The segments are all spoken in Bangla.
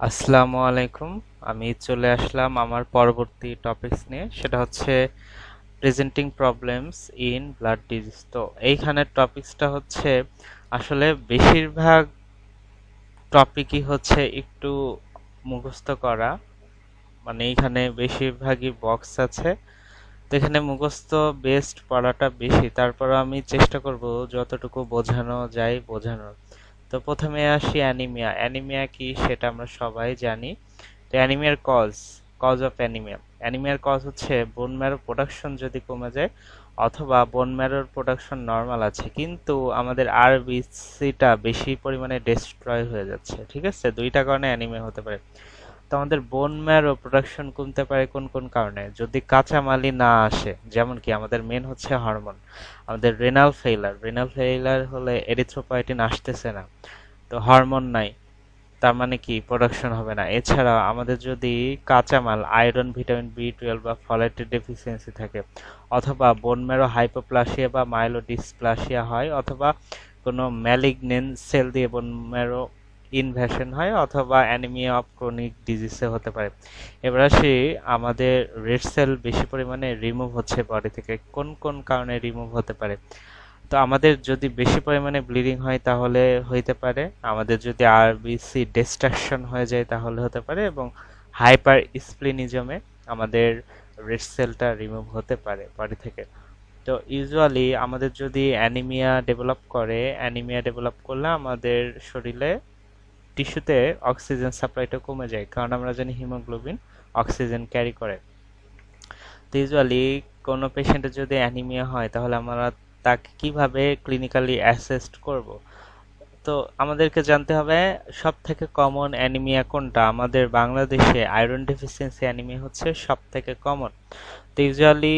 আসসালামু আলাইকুম। আমি চলে আসলাম আমার পরবর্তী টপিকস নিয়ে, সেটা হচ্ছে presenting problems in blood disease. তো এইখানের টপিকসটা হচ্ছে আসলে বেশিরভাগ টপিকই হচ্ছে একটু মুখস্থ করা, মানে এইখানে বেশিরভাগই বক্স আছে। তো এখানে মুখস্থ বেসড পড়াটা বেশি, তারপর আমি চেষ্টা করব যতটুকু বোঝানো যায় বোঝানোর। তো প্রথমে আসি অ্যানিমিয়া। অ্যানিমিয়া কি সেটা আমরা সবাই জানি। তো অ্যানিমিয়ার কজ অফ অ্যানিমিয়া, অ্যানিমিয়ার কজ হচ্ছে বোন ম্যারো প্রোডাকশন যদি কমে যায়, অথবা বোন ম্যারোর প্রোডাকশন নর্মাল আছে কিন্তু আমাদের আরবিসিটা বেশি পরিমাণে ডিস্ট্রয় হয়ে যাচ্ছে। ঠিক আছে, দুইটা কারণে অ্যানিমিয়া হতে পারে। তো আমাদের বোন ম্যারো প্রোডাকশন কমতে পারে কোন কোন কারণে? যদি কাঁচামালই না আসে, যেমন কি আমাদের মেন হচ্ছে হরমোন। আমাদের রেনাল ফেইলার হলে এরিথ্রোপয়েটিন আসতেছে না, তো হরমোন নাই, তার মানে কি প্রোডাকশন হবে না। এছাড়া আমাদের যদি কাঁচামাল আয়রন, ভিটামিন বি 12 বা ফলেটের ডেফিসিয়েন্সি থাকে, অথবা বোন ম্যারো হাইপোপ্লাসিয়া বা মাইলোডিসপ্লাসিয়া হয়, অথবা কোনো ম্যালিগনেন্ট সেল দিয়ে বোন ম্যারো ইনভ্যাশন হয়, অথবা অ্যানিমিয়া অফ ক্রনিক ডিজিজে হতে পারে। এবার আসি, আমাদের রেড সেল বেশি পরিমাণে রিমুভ হচ্ছে বডি থেকে, কোন কোন কারণে রিমুভ হতে পারে? তো আমাদের যদি বেশি পরিমাণে ব্লিডিং হয় তাহলে হইতে পারে, আমাদের যদি আরবিসি ডিস্ট্রাকশন হয়ে যায় তাহলে হতে পারে, এবং হাইপার স্প্লিনিজমে আমাদের রেড সেলটা রিমুভ হতে পারে বডি থেকে। তো ইউজুয়ালি আমাদের যদি অ্যানিমিয়া ডেভেলপ করলে আমাদের শরীরে টিস্যুতে অক্সিজেন সাপ্লাইটা কমে যায়, কারণ আমরা জানি হিমোগ্লোবিন অক্সিজেন ক্যারি করে। তো ইউজুয়ালি কোনো পেশেন্টের যদি অ্যানিমিয়া হয় তাহলে আমরা তাকে কিভাবে ক্লিনিক্যালি অ্যাসেসড করব? তো আমাদেরকে জানতে হবে সব থেকে কমন অ্যানিমিয়া কোনটা। আমাদের বাংলাদেশে আয়রন ডেফিসিয়েন্সি অ্যানিমিয়া হচ্ছে সব থেকে কমন। তো ইউজুয়ালি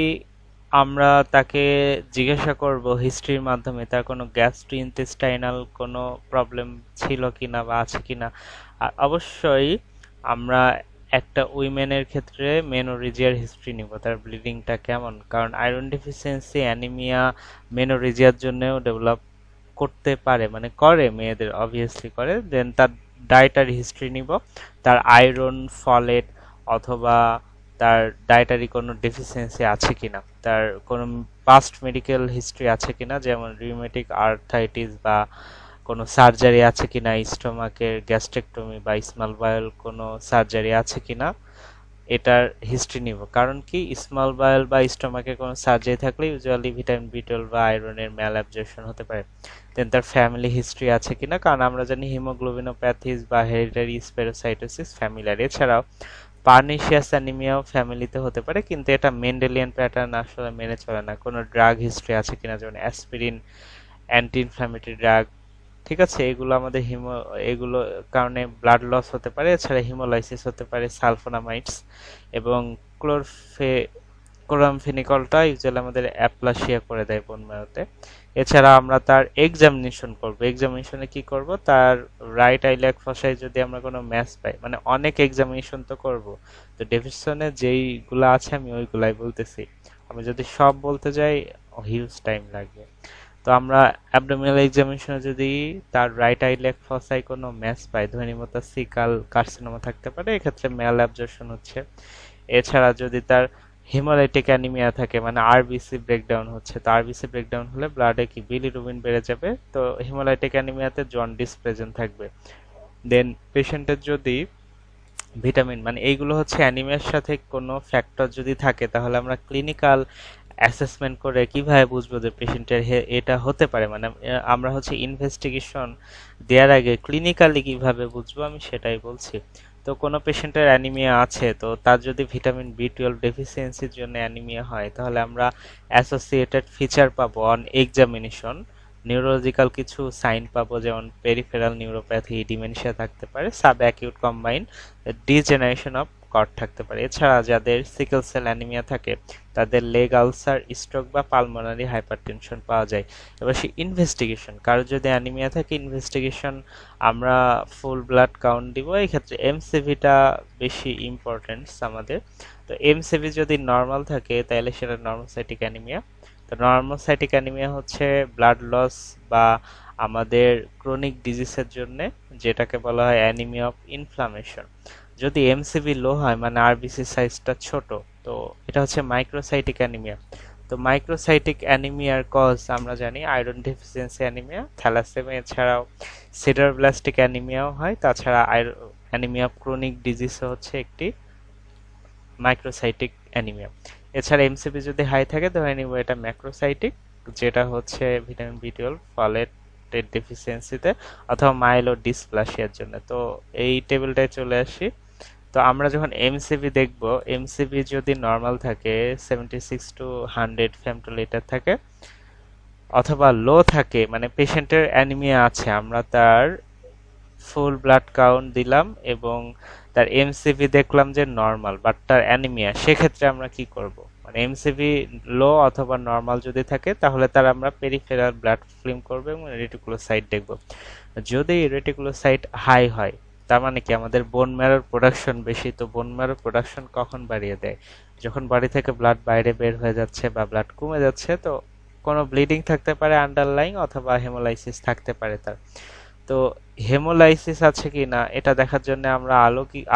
আমরা তাকে জিজ্ঞাসা করব হিস্ট্রির মাধ্যমে তার কোনো গ্যাস্ট্রোইন্টেস্টাইনাল কোনো প্রবলেম ছিল কিনা বা আছে কিনা। আর অবশ্যই আমরা একটা উইমেনের ক্ষেত্রে মেনোরিজিয়ার হিস্ট্রি নিব, তার ব্লিডিংটা কেমন, কারণ আয়রন ডেফিসিয়েন্সি অ্যানিমিয়া মেনোরিজিয়ার জন্যও ডেভেলপ করতে পারে, মানে করে, মেয়েদের অবভিয়াসলি করে। দেন তার ডায়েটারি হিস্ট্রি নিব, তার আয়রন, ফলেট, অথবা তার ডায়েটারি কোনো ডেফিসিয়েন্সি আছে কিনা, তার কোনো পাস্ট মেডিকেল হিস্ট্রি আছে কিনা, যেমন রিউমেটিক আর্থাইটিস বা কোনো সার্জারি আছে কিনা, স্টোমাকের গ্যাস্ট্রেক্টমি বা স্মল বায়োল কোনো সার্জারি আছে কিনা, এটার হিস্ট্রি নিব। কারণ কি, স্মল বায়োল বা স্টোমাকে কোনো সার্জারি থাকলে ইউজুয়ালি ভিটামিন বি 12 বা আয়রনের ম্যাল অ্যাবজর্পশন হতে পারে। দেন তার ফ্যামিলি হিস্ট্রি আছে কিনা, কারণ আমরা জানি হিমোগ্লোবিনোপ্যাথিস বা হেরিডিটারি স্পেরোসাইটোসিস ফ্যামিলিয়ার। এছাড়াও পার্নিশিয়াস অ্যানিমিয়াও ফ্যামিলিতে হতে পারে, কিন্তু এটা মেন্ডেলিয়ান প্যাটার্ন আসলে মেনে চলে না। কোনো ড্রাগ হিস্ট্রি আছে কিনা, যেমন অ্যাসপিরিন, অ্যান্টি ইনফ্ল্যামেটরি ড্রাগ, ঠিক আছে, এগুলো আমাদের এগুলো কারণে ব্লাড লস হতে পারে। এছাড়া হিমোলাইসিস হতে পারে, সালফোনামাইডস এবং ক্লোরফে ক্লোরামফেনিকলটা ইউজুয়ালি আমাদের অ্যাপ্লাসিয়া করে দেয় বোন ম্যারোতে। এছাড়া আমরা তার এক্সামিনেশন করব। এক্সামিনেশনে কি করব? তার রাইট আইল্যাক ফসায় যদি আমরা কোনো ম্যাচ পাই, মানে অনেক এক্সামিনেশন তো করব, তো ডেফিশনে যেইগুলো আছে আমি ওইগুলাই বলতেছি। আমি যদি সব বলতে যাই হিউজ টাইম লাগবে। তো আমরা অ্যাবডোমিনাল এক্সামিনেশনে যদি তার রাইট আইল্যাক ফসায় কোনো ম্যাচ পাই, ধ্বনিমতা সিকাল কার্সিনোমা থাকতে পারে, এক্ষেত্রে ম্যাল অ্যাবজর্পশন হচ্ছে। এছাড়া যদি তার হিমোলাইটিক অ্যানিমিয়া থাকে, মানে আরবিসি ব্রেকডাউন হচ্ছে, তো আরবিসি ব্রেকডাউন হলে ব্লাডে কি বিলিরুবিন বেড়ে যাবে, তো হিমোলাইটিক অ্যানিমিয়াতে জন্ডিস প্রেজেন্ট থাকবে। দেন পেশেন্টের যদি ভিটামিন, মানে এইগুলো হচ্ছে অ্যানিমিয়ার সাথে কোনো ফ্যাক্টর যদি থাকে, তাহলে আমরা ক্লিনিক্যাল অ্যাসেসমেন্ট করে কিভাবে বুঝবো যে পেশেন্টের এটা হতে পারে, মানে আমরা হচ্ছে ইনভেস্টিগেশন দেওয়ার আগে ক্লিনিক্যালি কিভাবে বুঝবো আমি সেটাই বলছি। তো কোনো পেশেন্টের অ্যানিমিয়া আছে, তো তার যদি ভিটামিন বি 12 ডেফিসিয়েন্সির জন্য অ্যানিমিয়া হয়, তাহলে আমরা অ্যাসোসিয়েটেড ফিচার পাবো অন এক্সামিনেশন। নিউরোলজিক্যাল কিছু সাইন পাবো, যেমন পেরিফেরাল নিউরোপ্যাথি, ডিমেনশিয়া থাকতে পারে, sub acute combine degeneration of cord থাকতে পারে। এছাড়া যাদের সিকেল সেল অ্যানিমিয়া থাকে তাদের লেগ আলসার, স্ট্রোক বা পালমোনারি হাইপারটেনশন পাওয়া যায়। এবার সে ইনভেস্টিগেশন, কারো যদি অ্যানিমিয়া থাকে, ইনভেস্টিগেশন আমরা ফুল ব্লাড কাউন্ট দিব। এই ক্ষেত্রে এমসিভিটা বেশি ইম্পর্টেন্স আমাদের। তো এমসিভি যদি নর্মাল থাকে তাহলে সেটা নর্মোসাইটিক অ্যানিমিয়া। তো তো নর্মোসাইটিক অ্যানিমিয়া হচ্ছে ব্লাড লস বা আমাদের ক্রনিক ডিজিজের জন্য, যেটাকে বলা হয় অ্যানিমিয়া অফ ইনফ্লামেশন। যদি এমসিভি লো হয় মানে আরবিসি সাইজটা ছোট, তো এটা হচ্ছে মাইক্রোসাইটিক অ্যানিমিয়া। তো মাইক্রোসাইটিক অ্যানিমিয়ার কজ আমরা জানি আয়রন ডেফিসিয়েন্সি অ্যানিমিয়া, থ্যালাসেমিয়া ছাড়াও সিডারব্লাস্টিক অ্যানিমিয়াও হয়। তাছাড়া অ্যানিমিয়া অফ ক্রনিক ডিজিজ হচ্ছে একটি মাইক্রোসাইটিক অ্যানিমিয়া। এছাড়া এমসিপি যদি হাই থাকে ধরে নিব এটা ম্যাক্রোসাইটিক, যেটা হচ্ছে ভিটামিন বি12 ফলেটের ডেফিসিয়েন্সিতে অথবা মাইলোডিসপ্লাসিয়ার জন্য। তো এই টেবিলটায় চলে আসি। তো আমরা যখন এমসিভি দেখব, এমসিভি যদি নর্মাল থাকে 76 টু 100 ফেমটোলিটার থাকে অথবা লো থাকে মানে পেশেন্টের অ্যানিমিয়া আছে, আমরা তার ফুল ব্লাড কাউন্ট দিলাম এবং তার এমসিভি দেখলাম যে নর্মাল বাট তার অ্যানিমিয়া, সেক্ষেত্রে আমরা কি করব? মানে এমসিভি লো অথবা নর্মাল যদি থাকে তাহলে তার আমরা পেরিফেরাল ব্লাড ফিল্ম করব এবং রেটিকুলোসাইট দেখব। যদি রেটিকুলোসাইট হাই হয় তার মানে কি আমাদের বোন ম্যারোর প্রোডাকশন বেশি। তো বোন ম্যারোর প্রোডাকশন কখন বাড়িয়ে দেয়? যখন বডি থেকে ব্লাড বাইরে বের হয়ে যাচ্ছে বা ব্লাড কমে যাচ্ছে। তো কোনো ব্লিডিং থাকতে পারে আন্ডারলাইং অথবা হেমোলাইসিস থাকতে পারে তার। তো হেমোলাইসিস আছে কি না এটা দেখার জন্য আমরা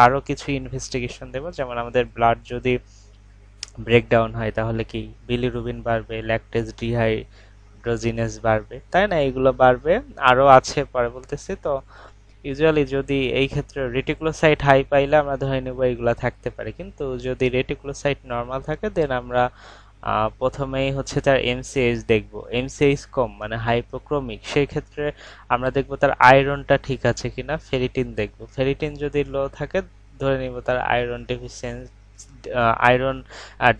আরো কিছু ইনভেস্টিগেশন দেব। যেমন আমাদের ব্লাড যদি ব্রেকডাউন হয় তাহলে কি বিলিরুবিন বাড়বে, ল্যাকটেজ ডিহাইড্রোজিনেস বাড়বে, তাই না? এগুলো বাড়বে, আরো আছে পরে বলতেছি। তো ইউজুয়ালি যদি এই ক্ষেত্রে রেটিকুলোসাইট হাই পাইলে আমরা ধরে নেব এগুলা থাকতে পারে, কিন্তু যদি রেটিকুলোসাইট নর্মাল থাকে দেন আমরা প্রথমেই হচ্ছে তার এমসিএইচ দেখব। এমসিএইচ কম মানে হাইপোক্রোমিক, সেই ক্ষেত্রে আমরা দেখব তার আয়রনটা ঠিক আছে কিনা। ফেরিটিন দেখব, ফেরিটিন যদি লো থাকে ধরে নিব তার আয়রন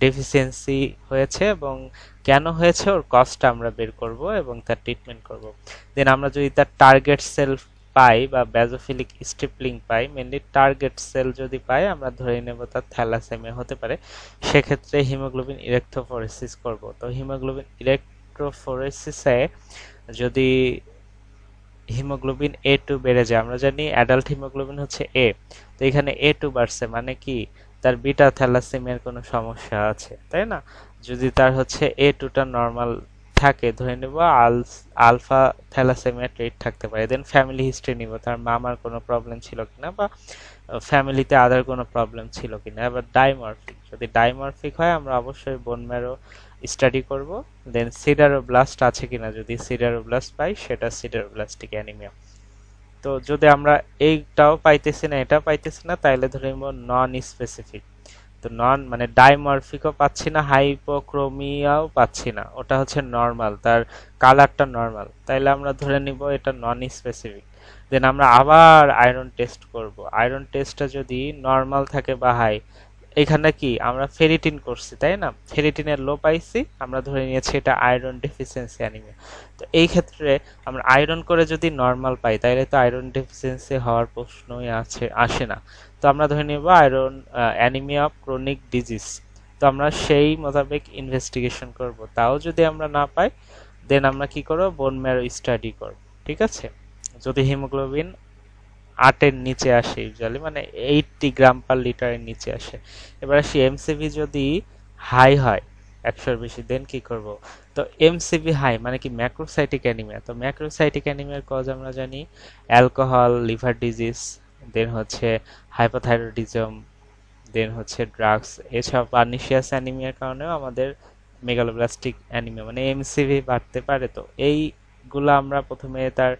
ডেফিসিয়েন্সি হয়েছে এবং কেন হয়েছে ওর কজটা আমরা বের করব এবং তার ট্রিটমেন্ট করব। দেন আমরা যদি তার টার্গেট সেল পাই বা ব্যাজোফিলিক স্টিপলিং পাই, মেনলি টার্গেট সেল যদি পাই আমরা ধরে নেব তার থ্যালাসেমিয়া হতে পারে। সেক্ষেত্রে হিমোগ্লোবিন ইলেক্ট্রোফোরেসিস করব। তো হিমোগ্লোবিন ইলেক্ট্রোফোরেসিসে যদি হিমোগ্লোবিন A2 বেড়ে যায়, আমরা জানি অ্যাডাল্ট হিমোগ্লোবিন হচ্ছে A, তো এখানে A2 বাড়ছে মানে কি তার বিটা থ্যালাসেমিয়ার কোনো সমস্যা আছে, তাই না? যদি তার হচ্ছে A2টা নর্মাল থাকে ধরে নেব আলফা থ্যালাসেমিয়া ট্রেট থাকতে পারে। দেন ফ্যামিলি হিস্ট্রি নিব, তার মামার কোনো প্রবলেম ছিল কিনা বা ফ্যামিলিতে আদার কোনো প্রবলেম ছিল কিনা। এবার ডাইমরফিক, যদি ডাইমরফিক হয় আমরা অবশ্যই বোন ম্যারো স্টাডি করব। দেন সিডারোব্লাস্ট আছে কিনা, যদি সিডারোব্লাস্ট পাই সেটা সিডারোব্লাস্টিক অ্যানিমিয়া। তো যদি আমরা এইটাও পাইতেছি না এটা পাইতেছি না তাইলে ধরে নিব নন স্পেসিফিক। তো নন মানে ডাইমরফিকও পাচ্ছি না, হাইপোক্রোমিয়াও পাচ্ছি না, ওটা হচ্ছে নর্মাল, তার কালারটা নর্মাল, তাইলে আমরা ধরে নিব এটা নন স্পেসিফিক। দেন আমরা আবার আয়রন টেস্ট করব। আয়রন টেস্টটা যদি নর্মাল থাকে বা হাই, এখানে কি আমরা ফেরিটিন করছি তাই না, ফেরিটিনের লো পাইছি, আমরা ধরে নিয়েছি এটা আয়রন ডেফিসিয়েন্সি অ্যানিমিয়া। তো এই ক্ষেত্রে আমরা আয়রন করে যদি নর্মাল পাই তাহলে তো আয়রন ডেফিসিয়েন্সি হওয়ার প্রশ্নই আসে না। তো আমরা ধরে নেব iron anaemia of chronic disease. তো আমরা সেই মোতাবেক ইনভেস্টিগেশন করব, তাও যদি আমরা না পাই দেন আমরা কি করব, বোন ম্যারো স্টাডি করব। ঠিক আছে? যদি হিমোগ্লোবিন 8-এর নিচে আসে, ইউজুয়ালি মানে 80 গ্রাম পার লিটারের নিচে আসে। এবার আসি এমসিভি যদি হাই হয় 100-এর বেশি দেন কি করব? তো এমসিভি হাই মানে কি ম্যাক্রোসাইটিক অ্যানিমিয়া। তো ম্যাক্রোসাইটিক অ্যানিমিয়ার কজ আমরা জানি অ্যালকোহল, লিভার ডিজিজ, দেন হচ্ছে হাইপোথাইরয়েডিজম, দেন হচ্ছে ড্রাগস। এছাড়া পার্নিশিয়াস অ্যানিমিয়ার কারণেও আমাদের মেগালোব্লাস্টিক অ্যানিমিয়া মানে এমসিভি বাড়তে পারে। তো এইগুলো আমরা প্রথমে তার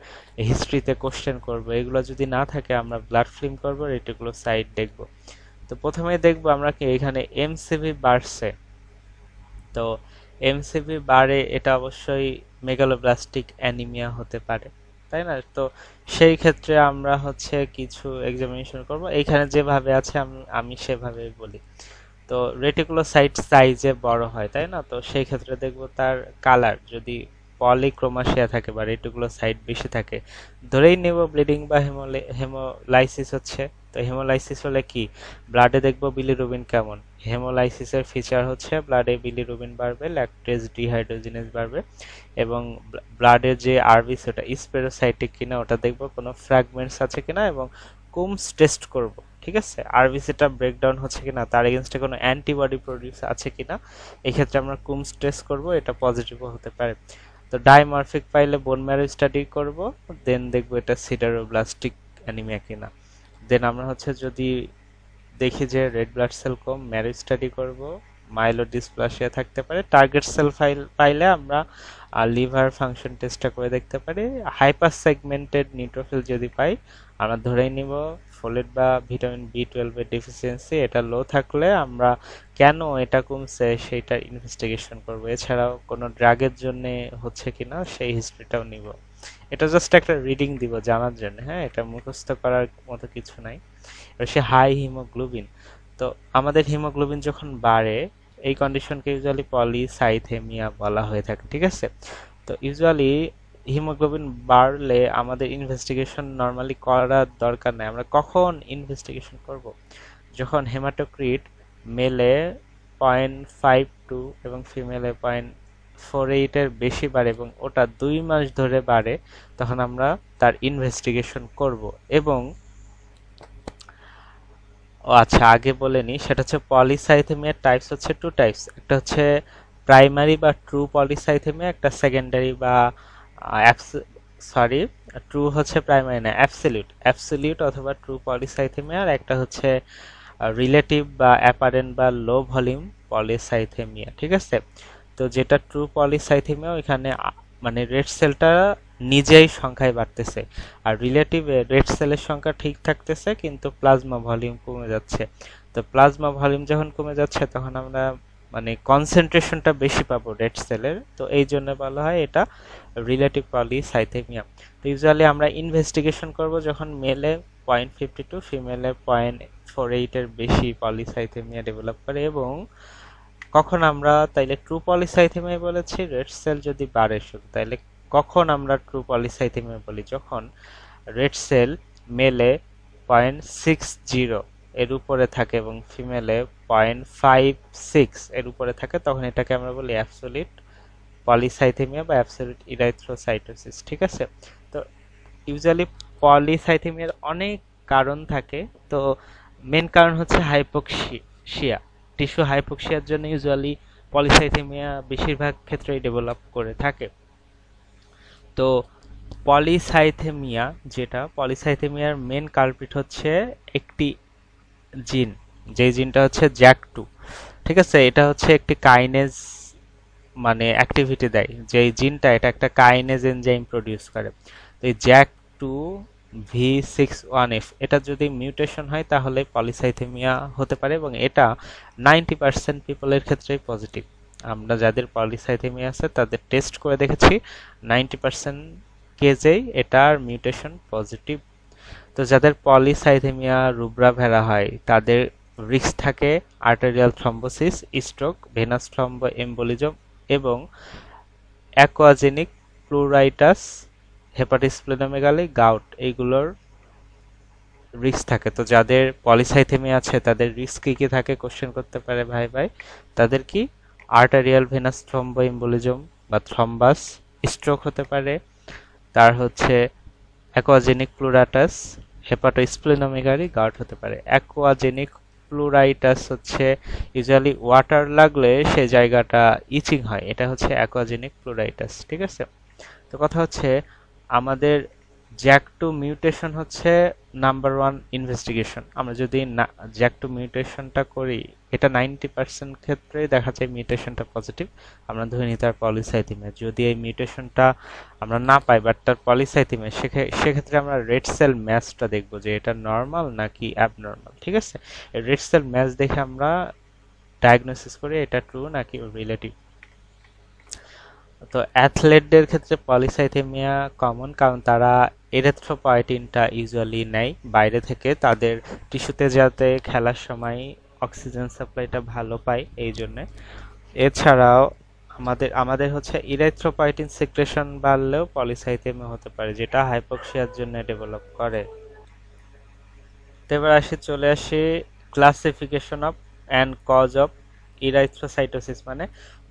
হিস্ট্রিতে কোশ্চেন করব, এগুলো যদি না থাকে আমরা ব্লাড ফিল্ম করব, রেটিকুলোসাইট দেখব। তো প্রথমে দেখব আমরা কি এখানে এমসিভি বাড়ছে। তো এমসিভি বাড়ে এটা অবশ্যই মেগালোব্লাস্টিক অ্যানিমিয়া হতে পারে, তাই না? তো সেই ক্ষেত্রে আমরা হচ্ছে কিছু এক্সামিনেশন করব, এইখানে যেভাবে আছে আমি সেভাবেই বলি। তো রেটিকুলোসাইট সাইজে বড় হয় তাই না, তো সেই ক্ষেত্রে দেখব তার কালার যদি পলিক্রোমাশিয়া থাকে বা রেটিকুলোসাইট বেশি থাকে ধরেই নেব ব্লিডিং বা হেমোলাইসিস হচ্ছে। তো হেমোলাইসিস হলে কি ব্লাডে দেখব বিলিরুবিন কেমন। হেমোলাইসিসের ফিচার হচ্ছে ব্লাডে বিলিরুবিন বাড়বে, ল্যাকটেজ ডিহাইড্রোজিনেস বাড়বে এবং ব্লাডের যে আরবিসি ওটা স্পেরোসাইটিক কিনা ওটা দেখব, কোনো ফ্র্যাগমেন্টস আছে কিনা এবং কুমস টেস্ট করব, ঠিক আছে, আরবিসিটা ব্রেকডাউন হচ্ছে কিনা, তার এগেইনস্টে কোনো অ্যান্টিবডি প্রডিউস আছে কিনা। এই ক্ষেত্রে আমরা কুমস টেস্ট করব, এটা পজিটিভও হতে পারে। তো ডাইমরফিক পাইলে বোন ম্যারো স্টাডি করব, দেন দেখব এটা সিডারোব্লাস্টিক অ্যানিমিয়া কিনা। দেন আমরা হচ্ছে যদি দেখি যে রেড ব্লাড সেল কম, ম্যারো স্টাডি করব, মাইলোডিসপ্লাসিয়া থাকতে পারে। টার্গেট সেল পাইলে আমরা লিভার ফাংশন টেস্টটা করে দেখতে পারি। হাইপার সেগমেন্টেড নিউট্রোফিল যদি পাই, আমরা ধরেই নিব ফোলেট বা ভিটামিন বি12 এর ডেফিসিয়েন্সি, এটা লো থাকলে আমরা কেন এটা কমছে সেইটা ইনভেস্টিগেশন করব। এছাড়াও কোনো ড্রাগের জন্য হচ্ছে কিনা সেই হিস্ট্রিটাও নিব। এটা জাস্ট একটা রিডিং দিব জানার জন্য, হ্যাঁ, এটা মুখস্থ করার মতো কিছু নাই। সে হাই হিমোগ্লোবিন, তো আমাদের হিমোগ্লোবিন যখন বাড়ে এই কন্ডিশনকে ইউজুয়ালি পলিসাইথেমিয়া বলা হয়ে থাকে, ঠিক আছে। তো ইউজুয়ালি হিমোগ্লোবিন বাড়লে আমাদের ইনভেস্টিগেশন নর্মালি করার দরকার নাই। আমরা কখন ইনভেস্টিগেশন করব? যখন হেমাটোক্রিট মেলে 0.52 এবং ফিমেলে 0.48 এর বেশি বাড়ে এবং ওটা 2 মাস ধরে বাড়ে, তখন আমরা তার ইনভেস্টিগেশন করব। এবং ও আচ্ছা, আগে বলে নি, সেটা হচ্ছে পলিসাইথেমিয়ার টাইপস হচ্ছে টু টাইপস। একটা হচ্ছে প্রাইমারি বা ট্রু পলিসাইথেমিয়া, একটা সেকেন্ডারি বা সরি, ট্রু হচ্ছে প্রাইমারি না, অ্যাবসলিউট অ্যাবসলিউট অথবা ট্রু পলিসাইথেমিয়া। আর একটা হচ্ছে রিলেটিভ বা অ্যাপারেন্ট বা লো ভলিউম পলিসাইথেমিয়া, ঠিক আছে। তো যেটা ট্রু পলিসাইথেমিয়া, ওইখানে মানে রেড সেলটা নিজেই সংখ্যায় বাড়তেছে, আর রিলেটিভে রেড সেলের সংখ্যা ঠিক থাকতেছে কিন্তু প্লাজমা ভলিউম কমে যাচ্ছে। তো প্লাজমা ভলিউম যখন কমে যাচ্ছে তখন আমরা মানে কনসেন্ট্রেশনটা বেশি পাবো রেড সেলের, তো এই জন্য বলা হয় এটা রিলেটিভ পলিসাইথেমিয়া। তো ইউজুয়ালি আমরা ইনভেস্টিগেশন করব যখন মেলে 0.52, ফিমেলে 0.48 এর বেশি পলিসাইথেমিয়া ডেভেলপ করে। এবং কখন আমরা তাইলে ট্রু পলিসাইথেমিয়া বলেছি, রেড সেল যদি বাড়ে শুধু, তাইলে কখন আমরা ট্রু পলিসাইথেমিয়া বলি? যখন রেড সেল মেলে 0.60 এর উপরে থাকে এবং ফিমেলে 0.56 এর উপরে থাকে, তখন এটাকে আমরা বলি অ্যাবসলিউট পলিসাইথেমিয়া বা অ্যাবসলিউট ইরাইথ্রোসাইটোসিস, ঠিক আছে। তো ইউজুয়ালি পলিসাইথেমিয়ার অনেক কারণ থাকে। তো মেন কারণ হচ্ছে হাইপোক্সিয়া, টিস্যু হাইপোক্সিয়ার জন্য ইউজুয়ালি পলিসাইথেমিয়া বেশিরভাগ ক্ষেত্রেই ডেভেলপ করে থাকে। তো পলিসাইথেমিয়া, যেটা পলিসাইথেমিয়ার মেন কালপ্রিট হচ্ছে একটি জিন, যে জিনটা হচ্ছে জ্যাক2, ঠিক আছে। এটা হচ্ছে একটি কাইনেজ মানে অ্যাক্টিভিটি দেয়, যে জিনটা এটা একটা কাইনেজ এনজাইম প্রডিউস করে। তো এই জ্যাক2V61F এটা যদি মিউটেশন হয় তাহলে পলিসাইথেমিয়া হতে পারে, এবং এটা 90% পিপলের ক্ষেত্রেই পজিটিভ। আমরা যাদের পলিসাইথেমিয়া আছে তাদের টেস্ট করে দেখেছি, 90% কেজেই এটার মিউটেশন পজিটিভ। তো যাদের পলিসাইথেমিয়া রুব্রা ভেরা হয় তাদের রিস্ক থাকে arterial thrombosis, stroke, venous thromboembolism এবং অ্যাকোয়াজেনিক প্লুরাইটাস, হেপাটোস্প্লেনোমেগালি, গাউট, এইগুলোর রিস্ক থাকে। তো যাদের পলিসাইথেমিয়া আছে তাদের রিস্ক কি কি থাকে কোশ্চেন করতে পারে ভাই ভাই। তাদের কি আর্টেরিয়াল ভেনাস থ্রম্বো এম্বোলিজম বা থ্রম্বাস, স্ট্রোক হতে পারে, তার হচ্ছে অ্যাকোয়াজেনিক প্লুরাটাস, হেপাটোস্প্লেনোমেগালি, গাউট হতে পারে। অ্যাকোয়াজেনিক প্লুরাইটাস হচ্ছে ইউজুয়ালি ওয়াটার লাগলে সে জায়গাটা ইচিং হয়, এটা হচ্ছে অ্যাকোয়াজেনিক প্লুরাইটাস, ঠিক আছে। তো কথা হচ্ছে আমাদের জ্যাক2 মিউটেশন হচ্ছে নাম্বার ওয়ান ইনভেস্টিগেশন। আমরা যদি জ্যাক2 মিউটেশনটা করি, এটা 90% ক্ষেত্রে দেখা যায় মিউটেশনটা পজিটিভ, আমরা ধরে নিই তার পলিসাইথেমিয়া। যদি এই মিউটেশনটা আমরা না পাই বাট তার পলিসাইথেমিয়া, সেক্ষেত্রে আমরা রেড সেল ম্যাচটা দেখবো যে এটা নর্মাল নাকি অ্যাবনর্মাল, ঠিক আছে। রেড সেল ম্যাচ দেখে আমরা ডায়াগনোসিস করি এটা ট্রু নাকি রিলেটিভ। তো অ্যাথলেটদের ক্ষেত্রে পলিসাইথেমিয়া কমন, কারণ তারা এরিথ্রোপয়েটিনটা ইউজুয়ালি নেয় বাইরে থেকে, তাদের টিস্যুতে যাতে খেলার সময় অক্সিজেন সাপ্লাইটা ভালো পায় এই জন্যে। এছাড়াও আমাদের আমাদের হচ্ছে ইরিথ্রোপয়েটিন সিক্রেশন বাড়লেও পলিসাইথেমিয়া হতে পারে, যেটা হাইপোক্সিয়ার জন্য ডেভেলপ করে। তো এবার চলে আসি classification of and cause of erythrocytosis মানে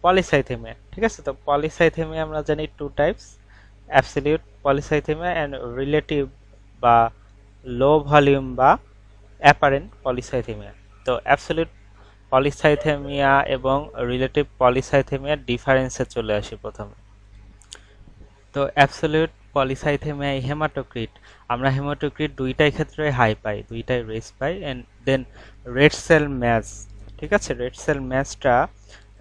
পলিসাইথেমিয়া, ঠিক আছে। তো পলিসাইথেমিয়া আমরা জানি two types, absolute polycythaemia and relative বা লো ভলিউম বা অ্যাপারেন্ট পলিসাইথেমিয়া। তো অ্যাবসলিউট পলিসাইথেমিয়া এবং রিলেটিভ পলিসাইথেমিয়ার ডিফারেন্সে চলে আসি প্রথমে। তো অ্যাবসলিউট পলিসাইথেমিয়ায় হেমাটোক্রিট, আমরা হেমাটোক্রিট দুইটাই ক্ষেত্রে হাই পাই, দুইটাই রেস পাই। And then red cell mass, ঠিক আছে, রেড সেল ম্যাচটা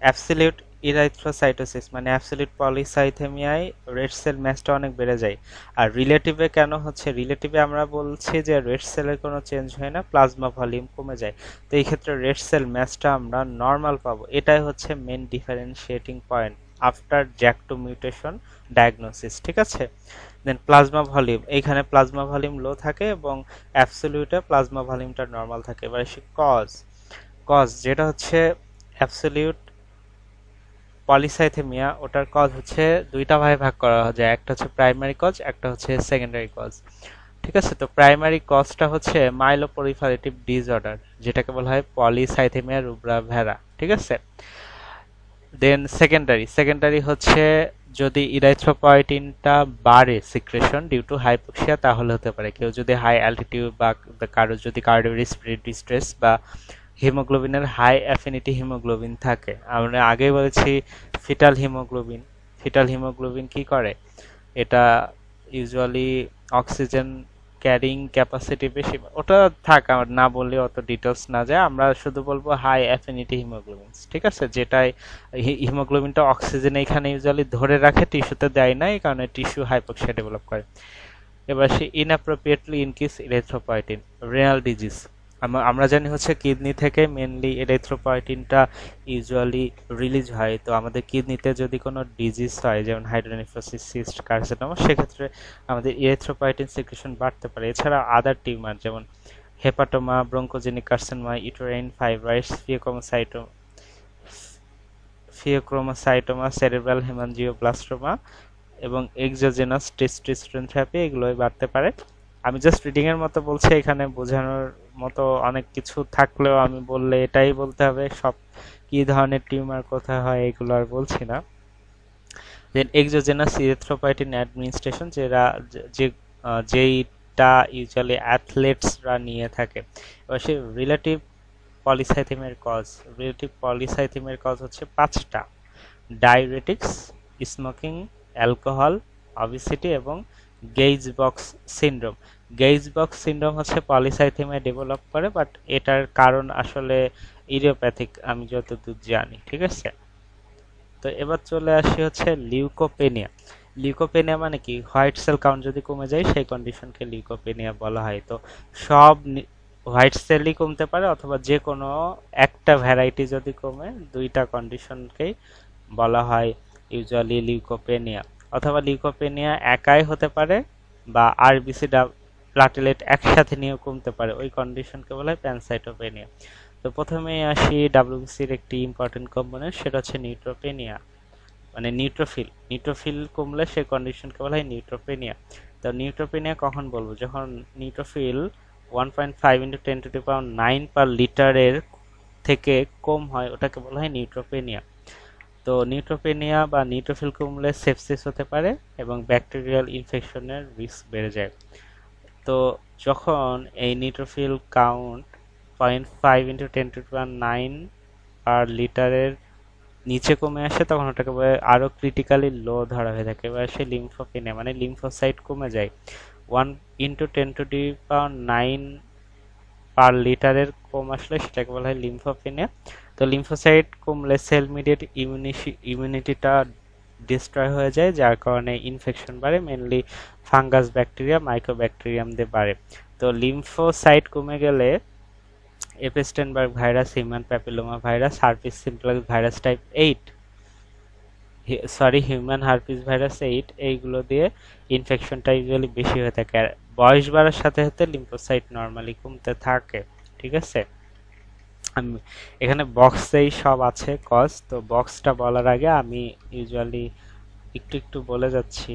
অ্যাবসলিউট ইরাইথ্রোসাইটোসিস মানে অ্যাবসলিউট পলিসাইথেমিয়ায় রেড সেল ম্যাচটা অনেক বেড়ে যায়। আর রিলেটিভে কেন হচ্ছে, রিলেটিভে আমরা বলছি যে রেড সেলের কোনো চেঞ্জ হয় না, প্লাজমা ভলিউম কমে যায়। তো এই ক্ষেত্রে রেড সেল ম্যাচটা আমরা নর্মাল পাবো। এটাই হচ্ছে main differentiating point after JAK two mutation diagnosis, ঠিক আছে। দেন প্লাজমা ভলিউম, এইখানে প্লাজমা ভলিউম লো থাকে এবং অ্যাবসলিউটে প্লাজমা ভলিউমটা নর্মাল থাকে। এবার আসি কজ, কজ যেটা হচ্ছে অ্যাবসলিউট পলিসাইথেমিয়া, ওটার কজ হচ্ছে দুইটা ভাগে ভাগ করা যায়, একটা হচ্ছে প্রাইমারি কজ, একটা হচ্ছে সেকেন্ডারি কজ, ঠিক আছে। তো প্রাইমারি কজটা হচ্ছে মাইলোপরিফারেটিভ ডিসঅর্ডার, যেটাকে বলা হয় পলিসাইথেমিয়া রুব্রা ভেরা, ঠিক আছে। দেন সেকেন্ডারি, সেকেন্ডারি হচ্ছে যদি ইরাইথ্রোপয়েটিনটা বাড়ে সিক্রেশন ডিউ টু হাইপোক্সিয়া, তাহলে হতে পারে। কেউ যদি হাই অ্যালটিটিউড বা কারো যদি কার্ডিওরেসপিরেটরি ডিস্ট্রেস বা হিমোগ্লোবিনের হাই অ্যাফিনিটি হিমোগ্লোবিন থাকে। আমরা আগেই বলেছি ফিটাল হিমোগ্লোবিন, ফিটাল হিমোগ্লোবিন কি করে, এটা ইউজুয়ালি অক্সিজেন ক্যারিং ক্যাপাসিটি বেশি, ওটা থাক, আমার না বললে অত ডিটেলস না যায়, আমরা শুধু বলবো হাই অ্যাফিনিটি হিমোগ্লোবিন, ঠিক আছে, যেটাই হিমোগ্লোবিনটা অক্সিজেন এখানে ইউজুয়ালি ধরে রাখে, টিস্যুতে দেয় না, এই কারণে টিস্যু হাইপোক্সিয়া ডেভেলপ করে। এবার সে ইনঅ্যাপ্রোপ্রিয়েটলি ইনক্রিজ ইরিথ্রোপয়েটিন, রেনাল ডিজিজ, আমরা জানি হচ্ছে কিডনি থেকে মেনলি এরিথ্রোপয়েটিনটা ইউজুয়ালি রিলিজ হয়। তো আমাদের কিডনিতে যদি কোনো ডিজিজ হয়, যেমন হাইড্রোনেফ্রোসিস, সিস্ট, কার্সিনোমা, সেক্ষেত্রে আমাদের ইরিথ্রোপয়েটিন সিক্রেশন বাড়তে পারে। এছাড়া আদার টিউমার যেমন hepatoma, bronchogenic carcinoma, uterine fibroids, phaeochromocytoma, cerebral haemangioblastoma এবং এক্সোজেনাস টেস্টোস্টেরন থেরাপি, এগুলোই বাড়তে পারে। আমি জাস্ট রিডিং এর মতো বলছি, এখানে বোঝানোর মতো অনেক কিছু থাকলেও আমি বললে এটাই বলতে হবে, সব কি ধরনের টিউমার কোথায় হয় এগুলো আর বলছি না। দেন এক্সোজেনাস ইরিথ্রোপয়েটিন অ্যাডমিনিস্ট্রেশন, যেইটা ইউজুয়ালি অ্যাথলেটসরা নিয়ে থাকে। এবার সে রিলেটিভ পলিসাইথেমিয়ার কজ, রিলেটিভ পলিসাইথেমিয়ার কজ হচ্ছে 5টা: ডায়ুরেটিক্স, স্মোকিং, অ্যালকোহল, অবিসিটি এবং gauge box syndrome. Gauge box syndrome হচ্ছে পলিসাইথেমিয়া ডেভেলপ করে, বাট এটার কারণ আসলে ইডিওপ্যাথিক আমি যতদূর জানি, ঠিক আছে। তো এবার চলে আসি হচ্ছে লিউকোপেনিয়া। লিউকোপেনিয়া মানে কি, হোয়াইট সেল কাউন্ট যদি কমে যায় সেই কন্ডিশনকে লিউকোপেনিয়া বলা হয়। তো সব হোয়াইট সেলই কমতে পারে, অথবা যে কোনো একটা ভ্যারাইটি যদি কমে, দুইটা কন্ডিশনকেই বলা হয় ইউজুয়ালি লিউকোপেনিয়া। অথবা লিউকোপেনিয়া একাই হতে পারে বা আরবিসি প্লাটেলেট একসাথে নিয়েও কমতে পারে, ওই কন্ডিশনকে বলা হয় প্যানসাইটোপেনিয়া। তো প্রথমে আসি ডাব্লিউবিসির একটি ইম্পর্টেন্ট কম্পোনেন্ট, সেটা হচ্ছে নিউট্রোপেনিয়া, মানে নিউট্রোফিল। নিউট্রোফিল কমলে সেই কন্ডিশনকে বলা হয় নিউট্রোপেনিয়া। তো নিউট্রোপেনিয়া কখন বলবো, যখন নিউট্রোফিল 1.5 × 10⁹ পার লিটারের থেকে কম হয়, ওটাকে বলা হয় নিউট্রোপেনিয়া। তো নিউট্রোপেনিয়া বা নিউট্রোফিল কমলে সেপসিস হতে পারে এবং ব্যাকটেরিয়াল ইনফেকশনের রিস্ক বেড়ে যায়। তো যখন এই নিউট্রোফিল কাউন্ট 0.5 × 10⁹ পার লিটারের নিচে কমে আসে, তখন ওটাকে আরো ক্রিটিক্যালি লো ধরা হয়ে থাকে। এবার সে লিম্ফোপেনিয়া মানে লিম্ফোসাইট কমে যায়, 1 × 10⁹ পার লিটারের কম আসলে সেটাকে বলা হয় লিম্ফোপেনিয়া। তো লিম্ফোসাইট কমলে সেল মিডিয়েট ইমিউনিটিটা ডিস্ট্রয় হয়ে যায়, যার কারণে ইনফেকশন বাড়ে, মেনলি ফাঙ্গাস, ব্যাকটেরিয়া, মাইক্রোব্যাকটেরিয়াম দিয়ে বাড়ে। তো লিম্ফোসাইট কমে গেলে Epstein Barr virus, human papilloma virus, herpes simplex virus type 8, human herpes virus 8, এইগুলো দিয়ে ইনফেকশনটা ইউজুয়ালি বেশি হয়ে থাকে। আর বয়স বাড়ার সাথে সাথে লিম্ফোসাইট নর্মালি কমতে থাকে, ঠিক আছে। আমি এখানে বক্সেই সব আছে কজ, তো বক্সটা বলার আগে আমি ইউজুয়ালি একটু একটু বলে যাচ্ছি।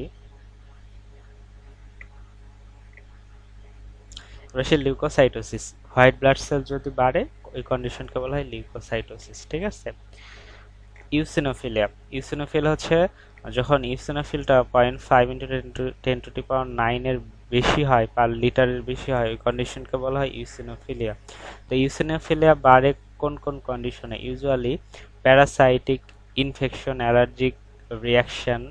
লিউকোসাইটোসিস, হোয়াইট ব্লাড সেল যদি বাড়ে, ওই কন্ডিশনকে বলা হয় লিউকোসাইটোসিস, ঠিক আছে। ইউসিনোফিলিয়া, ইউসিনোফিল হচ্ছে যখন ইউসিনোফিলটা 0.5 × 10⁹ এর বেশি হয়, পার লিটারের বেশি হয়, ওই কন্ডিশনকে বলা হয় ইউসিনোফিলিয়া। তো ইউসিনোফিলিয়া বাড়ে কোন কোন কন্ডিশনে? Usually parasitic infection, allergic reaction,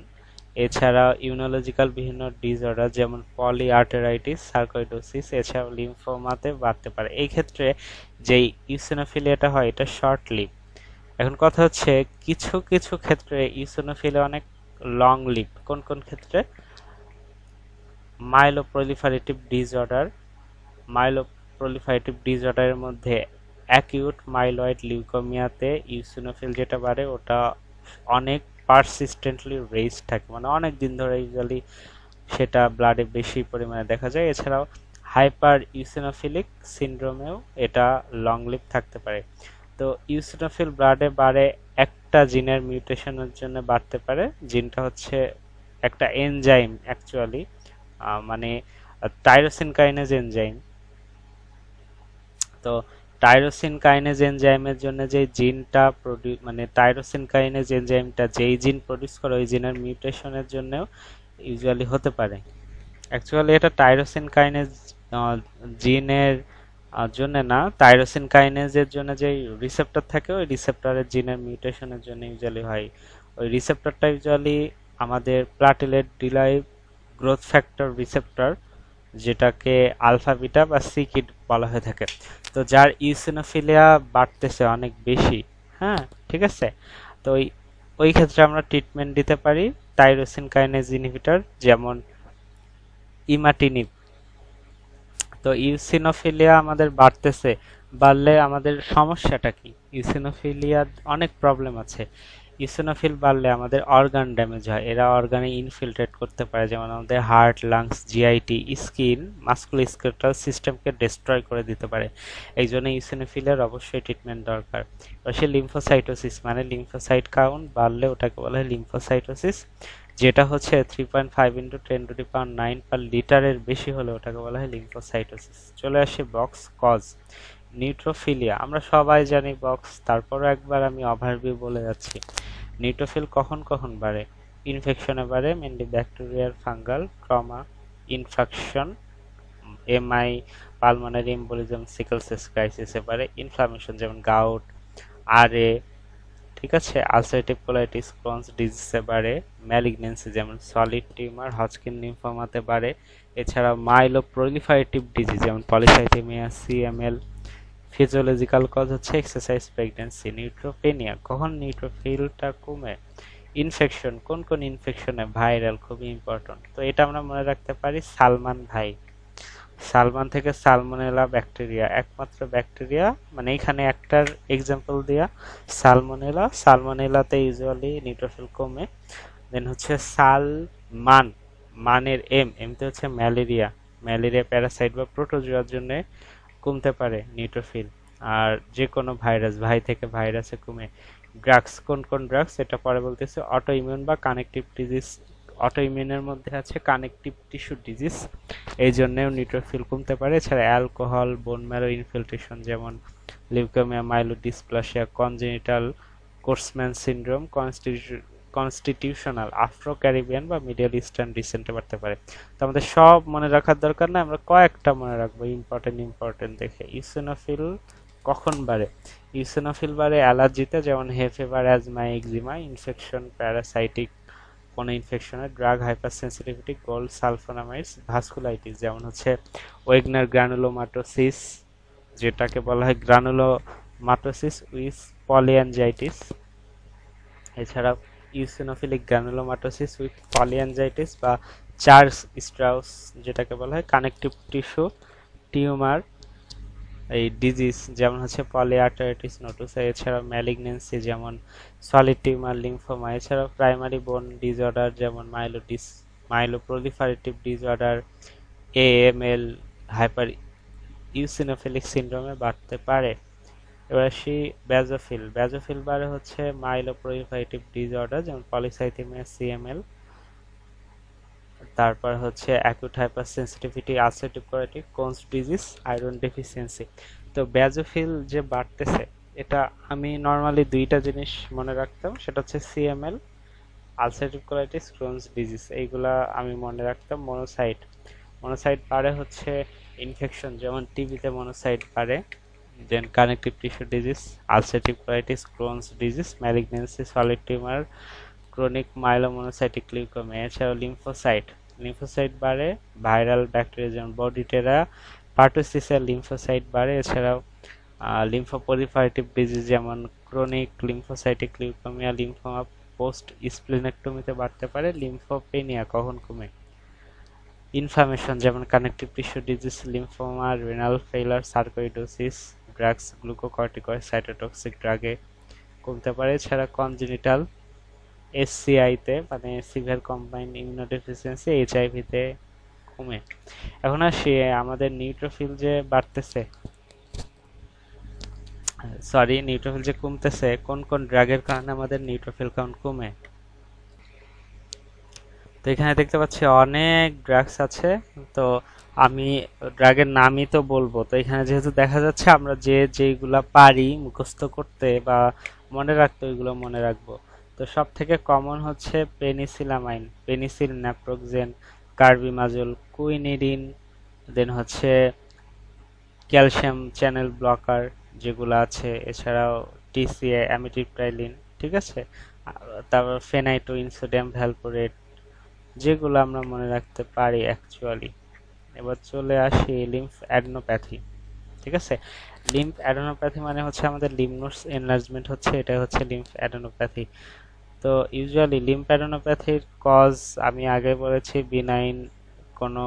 এছাড়া ইউনোলজিক্যাল বিভিন্ন ডিসঅর্ডার যেমন পলিআর্টেরাইটিস, সার্কোইডোসিস, এছাড়াও লিম্ফোমাতে বাড়তে পারে। এই ক্ষেত্রে যেই ইউসিনোফিলিয়াটা হয় এটা শর্ট লিভ। এখন কথা হচ্ছে কিছু কিছু ক্ষেত্রে ইউসিনোফিলিয়া অনেক লং লিভ। কোন কোন ক্ষেত্রে? মাইলোপ্রলিফারেটিভ ডিসঅর্ডার, মাইলোপ্রলিফারেটিভ ডিসঅর্ডারের মধ্যে অ্যাকিউট মাইলয়েড লিউকোমিয়াতে ইউসিনোফিল যেটা বাড়ে ওটা অনেক পারসিস্টেন্টলি রেইজ থাকে, মানে অনেক দিন ধরে ইউজুয়ালি সেটা ব্লাডে বেশি পরিমাণে দেখা যায়। এছাড়াও হাইপার ইউসিনোফিলিক সিনড্রোমেও এটা লং লিভ থাকতে পারে। তো ইউসিনোফিল ব্লাডে বাড়ে একটা জিনের মিউটেশনের জন্য বাড়তে পারে, জিনটা হচ্ছে একটা এনজাইম অ্যাকচুয়ালি, মানে টাইরোসিন কাইনেজ এনজাইম। তো টাইরোসিন কাইনেজ এনজাইমের জন্য যে জিনটা মানে টাইরোসিন কাইনেজ এনজাইমটা যেই জিন প্রডিউস করে ওই জিনের মিউটেশনের জন্যও ইউজুয়ালি হতে পারে। অ্যাকচুয়ালি এটা টাইরোসিন কাইনেজ জিনের জন্য না, টাইরোসিন কাইনেজের জন্য যে রিসেপ্টর থাকে ওই রিসেপ্টরের জিনের মিউটেশনের জন্য ইউজুয়ালি হয়। ওই রিসেপ্টরটা ইউজুয়ালি আমাদের platelet derive growth factor receptor, যেটাকে আলফা বিটা বা সি কিড বলা হয়ে থাকে। তো যার ইউসিনোফিলিয়া বাড়তেছে অনেক বেশি, হ্যাঁ ঠিক আছে, তো ওই ক্ষেত্রে আমরা ট্রিটমেন্ট দিতে পারি টাইরোসিন কাইনেজ ইনহিবিটর, যেমন ইমাটিনিব। তো ইউসিনোফিলিয়া আমাদের বাড়তেছে, বাড়লে আমাদের সমস্যাটা কি? ইউসিনোফিলিয়ার অনেক প্রবলেম আছে। ইউসিনোফিল বাড়লে আমাদের অর্গান ড্যামেজ হয়, এরা অর্গানে ইনফিলট্রেট করতে পারে, যেমন আমাদের heart, lungs, GIT, skin, musculoskeletal সিস্টেমকে ডিস্ট্রয় করে দিতে পারে। এই জন্য ইউসিনোফিলিয়ার অবশ্যই ট্রিটমেন্ট দরকার। পাশে লিম্ফোসাইটোসিস, মানে লিম্ফোসাইট কাউন্ট বাড়লে ওটাকে বলা হয় লিম্ফোসাইটোসিস, যেটা হচ্ছে 3.5 × 10⁹ পার লিটারের বেশি হলে ওটাকে বলা হয় লিম্ফোসাইটোসিস। চলে আসে বক্স কজ। নিউট্রোফিলিয়া আমরা সবাই জানি বক্স, তারপরও একবার আমি ওভারভিউ বলে যাচ্ছি। নিউট্রোফিল কখন কখন বাড়ে? ইনফেকশনে বাড়ে, mainly bacterial, fungal, trauma, infection, MI, pulmonary embolism, sickle cell ক্রাইসিসে বাড়ে, ইনফ্লামেশন যেমন গাউট, আরএ, ঠিক আছে, আলসারেটিভ কোলাইটিস, ক্রোনস ডিজিজে বাড়ে, ম্যালিগন্যান্সি যেমন সলিড টিউমার, হজকিন লিম্ফোমাতে বাড়ে। এছাড়া মাইলোপ্রলিফারেটিভ ডিজিজ যেমন পলিসাইথেমিয়া, সিএমএল। ফিজিওলজিক্যাল কজ হচ্ছে এক্সারসাইজ, প্রেগন্যান্সি। নিউট্রোপেনিয়া, কখন নিউট্রোফিলটা কমে? ইনফেকশন, কোন কোন ইনফেকশনে? ভাইরাল, খুবই ইম্পর্টেন্ট। তো এটা আমরা মনে রাখতে পারি সালমান ভাই, সালমান থেকে সালমোনেলা ব্যাকটেরিয়া, একমাত্র ব্যাকটেরিয়া, মানে এখানে একটার এক্সাম্পল দেয়া সালমোনেলা, সালমোনেলাতে ইউজুয়ালি নিউট্রোফিল কমে। দেন হচ্ছে সালমান, মানের এমতে হচ্ছে ম্যালেরিয়া, ম্যালেরিয়া প্যারাসাইট বা প্রোটোজোয়ার জন্য কমতে পারে নিউট্রোফিল। আর যে কোনো ভাইরাস, ভাই থেকে ভাইরাসে কমে। ড্রাগস, কোন কোন ড্রাগস এটা পরে বলতেছে। অটো ইমিউন বা কানেকটিভ ডিজিজ, অটো ইমিউনের মধ্যে আছে কানেকটিভ টিস্যু ডিজিজ, এই জন্যেও নিউট্রোফিল কমতে পারে। এছাড়া অ্যালকোহল, বোন ম্যারো ইনফিলট্রেশন যেমন leukaemia, myelodysplasia, congenital Kostmann syndrome, constitutional Afro Caribbean বা মিডল ইস্টার্ন ডিসেন্টে বাড়তে পারে। তো আমাদের সব মনে রাখার দরকার না, আমরা কয়েকটা মনে রাখবো ইম্পর্টেন্ট দেখে। ইউসিনোফিল কখন বাড়ে? ইউসিনোফিল বাড়ে অ্যালার্জিতে, যেমন hay fever, asthma, eczema, infection, parasitic কোনো ইনফেকশনে, drug, hypersensitivity, gold sulphonamides, vasculitis যেমন হচ্ছে ওয়েগনার গ্রানুলোমাটোসিস, যেটাকে বলা হয় গ্রানুলোমাটোসিস উইথ পলিঅ্যাঞ্জাইটিস। এছাড়াও ইউসিনোফিলিক গ্রানুলোমাটোসিস উইথ পলিঅ্যাঞ্জাইটিস বা চার্লস স্ট্রাউস, যেটাকে বলা হয় কানেকটিভ টিস্যু টিউমার এই ডিজিজ, যেমন হচ্ছে পলিআর্টারাইটিস নোটোসা। এছাড়াও ম্যালিগন্যান্সি যেমন সলিড টিউমার, লিম্ফোমা। এছাড়াও প্রাইমারি বোন ডিসঅর্ডার যেমন myeloproliferative disorder, AML, hyper eosinophilic সিনড্রোমে বাড়তে পারে। এবার আসি ব্যাজোফিল। ব্যাজোফিল বারে হচ্ছে মাইলোপ্রলিফারেটিভ ডিসঅর্ডার যেমন পলিসাইথেমিয়া, সিএমএল। তারপর হচ্ছে acute hypersensitivity, ulcerative colitis, Crohn's disease, iron deficiency. তো ব্যাজোফিল যে বাড়তেছে এটা আমি নর্মালি দুইটা জিনিস মনে রাখতাম, সেটা হচ্ছে CML, ulcerative colitis, Crohn's disease, এইগুলা আমি মনে রাখতাম। মনোসাইট, মনোসাইট বাড়ে হচ্ছে ইনফেকশন, যেমন টিবিতে মনোসাইট বাড়ে, then connective tissue disease, ulcerative colitis, Crohn's disease, malignancy, solid tumour, chronic myelomonocytic leukaemia. এছাড়াও লিম্ফোসাইট বাড়ে, ভাইরাল ব্যাকটেরিয়া যেমন বডিটেরা, পার্টুসিসের লিম্ফোসাইট বাড়ে। এছাড়াও লিম্ফোপলিফারেটিভ ডিজিজ যেমন chronic lymphocytic leukaemia, lymphoma post স্প্লিনেক্টমিতে বাড়তে পারে। লিম্ফোপেনিয়া কখন কমে? ইনফ্লামেশন যেমন connective tissue disease, lymphoma, renal failure, sarcoidosis, drugs, glucocorticoid, cytotoxic ড্রাগে কমতে পারে। এছাড়া কনজেনিটাল এসসিআইতে মানে সিভিয়ার কম্বাইন্ড ইমিউনোডেফিসিয়েন্সি, এইচআইভিতে কমে। এখন আসি আমাদের নিউট্রোফিল যে বাড়তেছে, নিউট্রোফিল যে কমতেছে, কোন কোন ড্রাগের কারণে আমাদের নিউট্রোফিল কাউন্ট কমে? তো এখানে দেখতে পাচ্ছি অনেক ড্রাগস আছে, তো আমি ড্রাগের নামই তো বলবো। তো এখানে যেহেতু দেখা যাচ্ছে আমরা যেগুলা পারি মুখস্থ করতে বা মনে রাখতে ওইগুলো মনে রাখবো। তো সব থেকে কমন হচ্ছে পেনিসিলামাইন, পেনিসিল, ন্যাপ্রোক্সেন, কার্বিমাজোল, কুইনিডিন, দেন হচ্ছে ক্যালসিয়াম চ্যানেল ব্লকার যেগুলো আছে, এছাড়াও টিসিএ, অ্যামিট্রিপ্টাইলিন, ঠিক আছে। তারপর ফেনাইটোইন, সোডিয়াম ভ্যালপোরেট, যেগুলো আমরা মনে রাখতে পারি অ্যাকচুয়ালি। এবার চলে আসি লিম্ফ অ্যাডেনোপ্যাথি, ঠিক আছে। লিম্ফ অ্যাডেনোপ্যাথি মানে হচ্ছে আমাদের লিম্ফ নোডস এনলার্জমেন্ট হচ্ছে, এটা হচ্ছে লিম্ফ অ্যাডেনোপ্যাথি। তো ইউজুয়ালি লিম্ফ অ্যাডেনোপ্যাথির কজ আমি আগে বলেছি, বিনাইন কোনো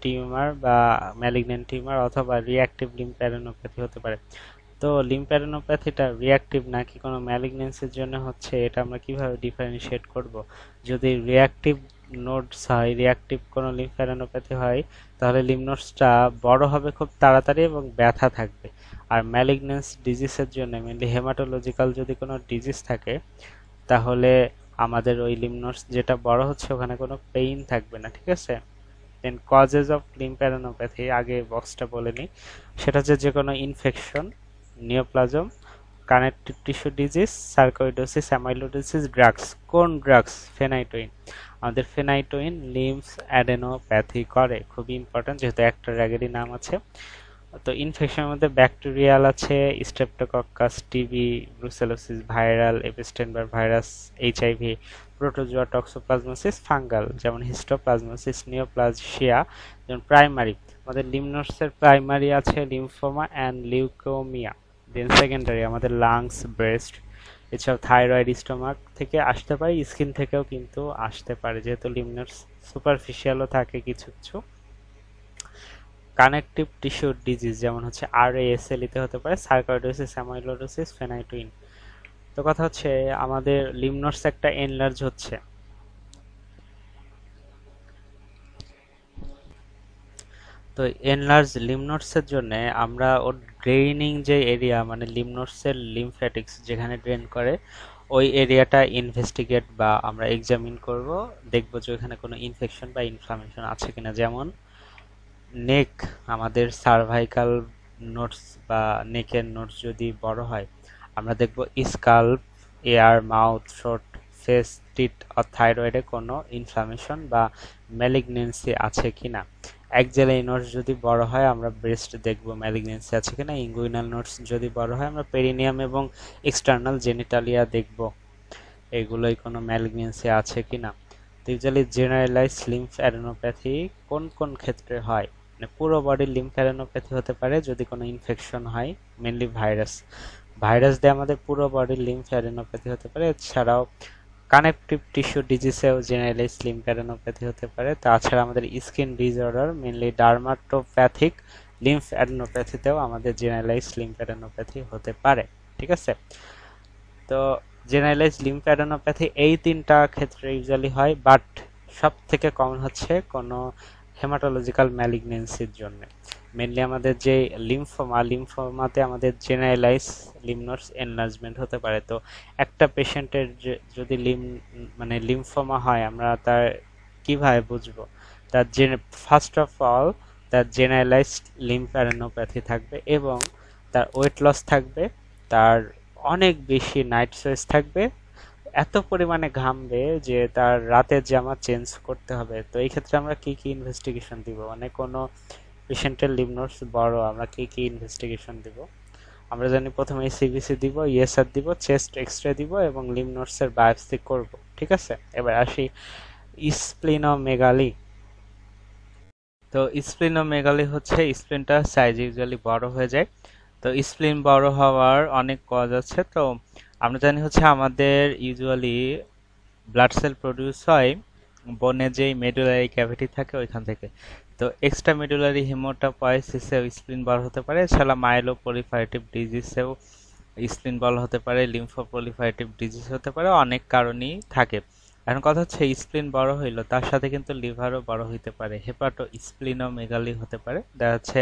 টিউমার বা ম্যালিগন্যান্ট টিউমার অথবা রিঅ্যাক্টিভ লিম্ফ অ্যাডেনোপ্যাথি হতে পারে। তো লিম্ফ অ্যাডেনোপ্যাথিটা রিঅ্যাক্টিভ নাকি কোনো ম্যালিগন্যান্সির জন্য হচ্ছে, এটা আমরা কিভাবে ডিফারেন্সিয়েট করব? যদি রিঅ্যাক্টিভ নোডস হয়, রিঅ্যাক্টিভ কোনো লিম্ফ অ্যাডেনোপ্যাথি হয়, তাহলে লিম্ফ নোডসটা বড় হবে খুব তাড়াতাড়ি এবং ব্যথা থাকবে। আর ম্যালিগন্যান্স ডিজিজের জন্য মেনলি হেমাটোলজিক্যাল যদি কোনো ডিজিজ থাকে, তাহলে আমাদের ওই লিম্ফ নোডস যেটা বড় হচ্ছে ওখানে কোনো পেইন থাকবে না, ঠিক আছে। Then causes of lymph adenopathy আগে বক্সটা বলে নিই, সেটা হচ্ছে যে কোনো infection, neoplasm, connective tissue disease, sarcoidosis, amyloidosis, drugs. কোন ড্রাগস? ফেনাইটোইন। আমাদের ফেনাইটোইন লিম্ফ অ্যাডেনোপ্যাথি করে, খুবই ইম্পর্টেন্ট যেহেতু একটা ড্রাগেরই নাম আছে। তো ইনফেকশনের মধ্যে ব্যাকটেরিয়াল আছে, streptococcus, TB, brucellosis, viral, Epstein Barr virus, HIV, protozoa, toxoplasmosis, fungal যেমন হিস্টোপ্লাজমোসিস, নিওপ্লাজিয়া। যেমন প্রাইমারি, আমাদের লিম্ফ নোডসের প্রাইমারি আছে lymphoma and leukaemia. Then secondary আমাদের লাংস, ব্রেস্ট, এছাড়াও থাইরয়েড, স্টোমাক থেকে আসতে পারে, স্কিন থেকেও কিন্তু আসতে পারে যেহেতু লিম্ফ নোডস সুপারফিশিয়ালও থাকে কিছু কিছু। কানেকটিভ টিস্যু ডিজিজ যেমন হচ্ছে আরএএসএল-তে হতে পারে, সার্কোইডোসিস, অ্যামাইলোইডোসিস, ফেনাইটোইন। তো কথা হচ্ছে আমাদের লিম্ফ নোডস একটা এনলার্জ হচ্ছে, তো এনলার্জ লিম্ফ নোডসের জন্য আমরা ওর ড্রেইনিং যে এরিয়া মানে লিম্ফ নোডসের লিম্ফ্যাটিক্স যেখানে ড্রেন করে ওই এরিয়াটা ইনভেস্টিগেট বা আমরা এক্সামিন করব, দেখব যে ওখানে কোনো ইনফেকশন বা ইনফ্লামেশন আছে কিনা। যেমন নেক, আমাদের সার্ভাইকাল নোডস বা নেকের নোডস যদি বড় হয়, আমরা দেখব scalp, ear, mouth, throat, face, teeth আর থাইরয়েডে কোনো ইনফ্লামেশন বা ম্যালিগনেন্সি আছে কিনা। অ্যাক্সিলারি নোডস যদি বড় হয় আমরা ব্রেস্ট দেখব ম্যালিগনেন্সি আছে কিনা। ইঙ্গুইনাল নোডস যদি বড় হয় আমরা পেরিনিয়াম এবং এক্সটার্নাল জেনিটালিয়া দেখব, এগুলোই কোনো ম্যালিগনেন্সি আছে কিনা। ইউজুয়ালি জেনারেলাইজড লিম্ফ অ্যাডেনোপ্যাথি কোন কোন ক্ষেত্রে হয়? মানে পুরো বডির লিম্ফ অ্যাডেনোপ্যাথি হতে পারে যদি কোনো ইনফেকশন হয়, মেনলি ভাইরাস দিয়ে আমাদের পুরো বডির লিম্ফ অ্যাডেনোপ্যাথি হতে পারে। এছাড়াও কানেকটিভ টিস্যু ডিজিজেও জেনারেলাইজড লিম্ফ অ্যাডেনোপ্যাথি হতে পারে। তাছাড়া আমাদের skin disorder mainly dermatopathic lymph অ্যাডেনোপ্যাথিতেও আমাদের জেনারেলাইজড লিম্ফ অ্যাডেনোপ্যাথি হতে পারে, ঠিক আছে। তো জেনারেলাইজড লিম্ফ অ্যাডেনোপ্যাথি এই তিনটা ক্ষেত্রে ইউজুয়ালি হয়, বাট সব থেকে কমন হচ্ছে কোনো হেমাটোলজিক্যাল ম্যালিগনেন্সির জন্য। মেনলি আমাদের যে লিম্ফোমাতে আমাদের জেনারেলাইজ লিম্ফ নোডস এনলার্জমেন্ট হতে পারে। তো একটা পেশেন্টের যদি লিম্ফোমা হয় আমরা তার কিভাবে বুঝবো? তার ফার্স্ট অফ অল তার জেনারেলাইজড লিম্ফ অ্যাডেনোপ্যাথি থাকবে এবং তার ওয়েট লস থাকবে, তার অনেক বেশি নাইট সোয়েস থাকবে এত পরিমাণে ঘামবে যে তার রাতের জামা চেঞ্জ করতে হবে। তো এই ক্ষেত্রে আমরা কি কি ইনভেস্টিগেশন দিব, মানে কোনো পেশেন্টের লিম্ফ নোডস বড়, আমরা কি কি ইনভেস্টিগেশন দিব? আমরা জানি প্রথমে সিবিসি দিব, ইএসআর দিব, চেস্ট এক্সরে দিব এবং লিম্ফ নোডস এর বায়োপসি করব। ঠিক আছে, এবার আসি স্প্লিনোমেগালি। তো স্প্লিনোমেগালি হচ্ছে স্প্লিনটা সাইজ ইউজুয়ালি বড় হয়ে যায়। তো স্প্লিন বড় হওয়ার অনেক কজ আছে। তো আমরা জানি হচ্ছে আমাদের ইউজুয়ালি ব্লাড সেল প্রডিউস হয় বনে যেই মেডুলারি ক্যাভিটি থাকে ওইখান থেকে। তো এক্সট্রা মেডুলারি হেমাটোপয়েসিসেও স্প্লিন বড় হতে পারে, এছাড়া মাইলোপ্রলিফারেটিভ ডিজিজেও স্প্লিন বড় হতে পারে, লিম্ফোপ্রলিফারেটিভ ডিজিজ হতে পারে, অনেক কারণই থাকে। এখন কথা হচ্ছে স্প্লিন বড় হইলো তার সাথে কিন্তু লিভারও বড় হইতে পারে, হেপাটো স্প্লিনোমেগালি হতে পারে, দেখা যাচ্ছে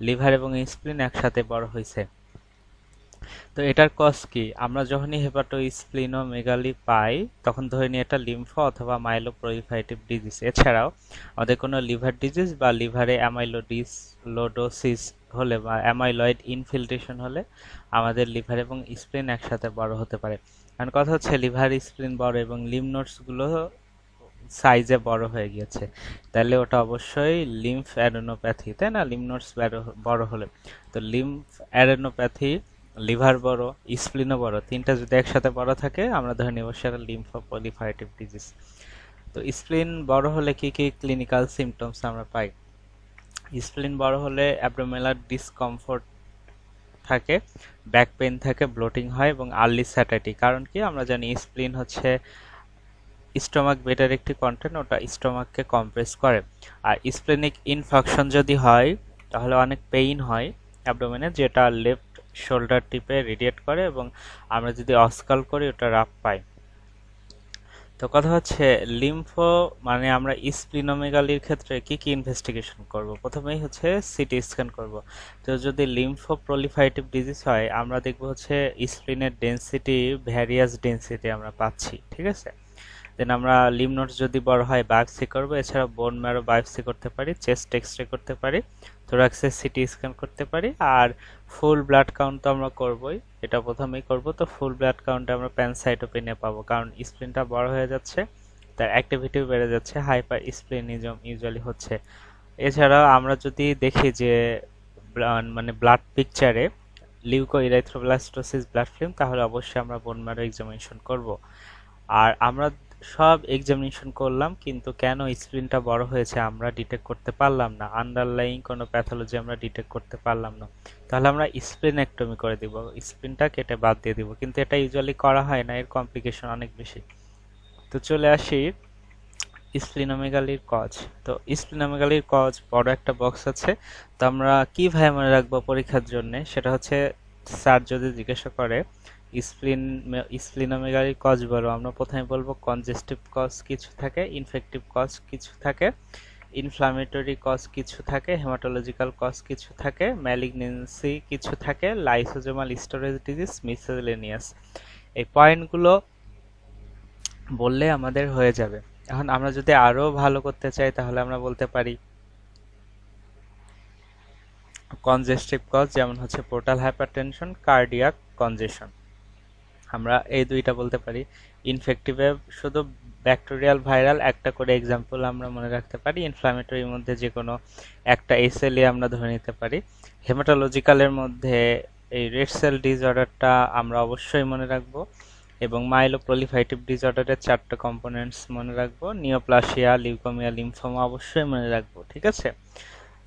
লিভার এবং স্প্লিন একসাথে বড় হয়েছে। তো এটার কজ কি? আমরা যখনই হেপাটোস্প্লিনোমেগালি পাই তখন ধরে নিই এটা লিম্ফো অথবা মাইলোপ্রলিফারেটিভ ডিজিজ। এছাড়াও আমাদের কোনো লিভার ডিজিজ বা লিভারে অ্যামাইলোডিসলোডোসিস হলে বা অ্যামাইলয়েড ইনফিল্ট্রেশন হলে আমাদের লিভার এবং স্প্লিন একসাথে বড় হতে পারে। কারণ কথা হচ্ছে লিভার স্প্লিন বড় এবং লিম্ফ নোডস গুলো সাইজে বড় হয়ে গিয়েছে, তাহলে ওটা অবশ্যই লিম্ফ অ্যাডেনোপ্যাথি, তাই না? লিম্ফ নোডস বড় হলে তো লিম্ফ অ্যাডেনোপ্যাথি, লিভার বড়, স্প্লিনও বড়, তিনটা যদি একসাথে বড় থাকে আমরা ধরে নেব সেটা লিম্ফোপ্রলিফারেটিভ ডিজিজ। তো স্প্লিন বড় হলে কি কি ক্লিনিক্যাল সিমটমস আমরা পাই? স্প্লিন বড় হলে অ্যাবডোমিনাল ডিসকমফোর্ট থাকে, ব্যাক পেইন থাকে, ব্লোটিং হয় এবং আর্লি স্যাটাইটি। কারণ কি? আমরা জানি স্প্লিন হচ্ছে স্টোমাক বেডের একটি কন্টেন্ট, ওটা স্টোমাককে কম্প্রেস করে। আর স্প্লেনিক ইনফেকশন যদি হয় তাহলে অনেক পেইন হয় অ্যাবডোমেনে, যেটা লেফট শোল্ডার টিপে রেডিয়েট করে এবং আমরা যদি অস্কাল করি ওটা রাপ পাই। তো কথা হচ্ছে লিম্ফো মানে আমরা স্প্লিনোমেগালির ক্ষেত্রে কি কি ইনভেস্টিগেশন করব? প্রথমেই হচ্ছে সিটি স্ক্যান করব। তো যদি লিম্ফো প্রলিফারেটিভ ডিজিজ হয় আমরা দেখব হচ্ছে স্প্লিনের ডেনসিটি, ভ্যারিয়াস ডেনসিটি আমরা পাচ্ছি। ঠিক আছে, দেন আমরা লিম্ফ নোডস যদি বড় হয় বায়োপসি করব, এছাড়া বোন ম্যারো বায়োপসি করতে পারি, চেস্ট এক্সরে করতে পারি, থোরাক্সের সিটি স্ক্যান করতে পারি, আর ফুল ব্লাড কাউন্ট তো আমরা করবই, এটা প্রথমেই করব। তো ফুল ব্লাড কাউন্টে আমরা প্যানসাইটোপেনিয়া পাবো, কারণ স্প্লিনটা বড় হয়ে যাচ্ছে, তার অ্যাক্টিভিটিও বেড়ে যাচ্ছে, হাইপার স্প্লিনিজম ইউজুয়ালি হচ্ছে। এছাড়া আমরা যদি দেখি যে মানে ব্লাড পিকচারে লিউকো ইরাইথ্রোব্লাস্টোসিস ব্লাড ফিল্ম, তাহলে অবশ্যই আমরা বোন ম্যারো এক্সামিনেশন করব। আর আমরা সব এক্সামিনেশন করলাম কিন্তু কেন স্প্লিনটা বড় হয়েছে আমরা ডিটেক্ট করতে পারলাম না, আন্ডারলাইং কোনো প্যাথোলজি আমরা ডিটেক্ট করতে পারলাম না, তাহলে আমরা স্প্লিনেক্টমি করে দিব, স্প্লিনটা কেটে বাদ দিয়ে দিব। কিন্তু এটা ইউজুয়ালি করা হয় না, এর কমপ্লিকেশন অনেক বেশি। তো চলে আসি স্প্লিনোমেগালির কজ। তো স্প্লিনোমেগালির কজ বড় একটা বক্স আছে। তো আমরা কিভাবে মনে রাখবো পরীক্ষার জন্য, সেটা হচ্ছে স্যার যদি জিজ্ঞাসা করে স্প্লিন স্প্লিনোমেগালির কজ বলো, আমরা প্রথমে বলবো কনজেস্টিভ কজ কিছু থাকে, ইনফেক্টিভ কজ কিছু থাকে, ইনফ্লামেটরি কজ কিছু থাকে, হেমাটোলজিক্যাল কজ কিছু থাকে, ম্যালিগনেন্সি কিছু থাকে, লাইসোজোমাল স্টোরেজ ডিজিজ, মিসেলেনিয়াস। এই পয়েন্টগুলো বললে আমাদের হয়ে যাবে। এখন আমরা যদি আরো ভালো করতে চাই তাহলে আমরা বলতে পারি কনজেস্টিভ কজ, যেমন হচ্ছে পোর্টাল হাইপারটেনশন, কার্ডিয়াক কনজেশন, আমরা এই দুইটা বলতে পারি। ইনফেক্টিভে শুধু ব্যাকটেরিয়াল, ভাইরাল একটা করে এক্সাম্পল আমরা মনে রাখতে পারি, ইনফ্লামেটরির মধ্যে যে কোনো একটা এসএলই আমরা ধরে নিতে পারি। হেমাটোলজিক্যালের মধ্যে এই রেড সেল ডিসঅর্ডারটা আমরা অবশ্যই মনে রাখবো এবং মাইলোপ্রলিফারেটিভ ডিসঅর্ডারের চারটা কম্পোনেন্টস মনে রাখবো, নিওপ্লাসিয়া, লিউকোমিয়া, লিম্ফোমা অবশ্যই মনে রাখবো। ঠিক আছে,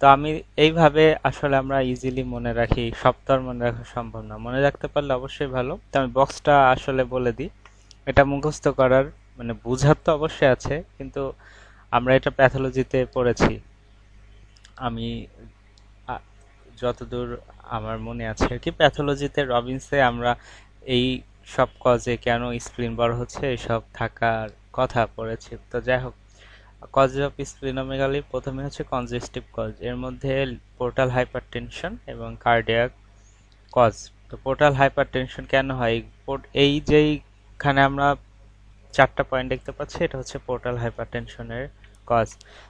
তো আমি এইভাবে আসলে আমরা ইজিলি মনে রাখি, সব তো আর মনে রাখা সম্ভব না, মনে রাখতে পারলে অবশ্যই ভালো। তো আমি বক্সটা আসলে বলে দিই, এটা মুখস্থ করার মানে বুঝার তো অবশ্যই আছে, কিন্তু আমরা এটা প্যাথোলজিতে পড়েছি। আমি আ- যতদূর আমার মনে আছে আর কি, প্যাথোলজিতে রবিনসে আমরা এই সব কজে কেন স্প্লিন বড় হচ্ছে এসব থাকার কথা পড়েছি। তো যাই হোক, কজ অফ স্প্লিনোমেগালি প্রথমে হচ্ছে কনজেস্টিভ কজ, এর মধ্যে পোর্টাল হাইপারটেনশন এবং কার্ডিয়াক কজ। তো পোর্টাল হাইপারটেনশন কেন হয়? এই যেইখানে আমরা চারটা পয়েন্ট দেখতে পাচ্ছি এটা হচ্ছে পোর্টাল হাইপারটেনশনের কজ।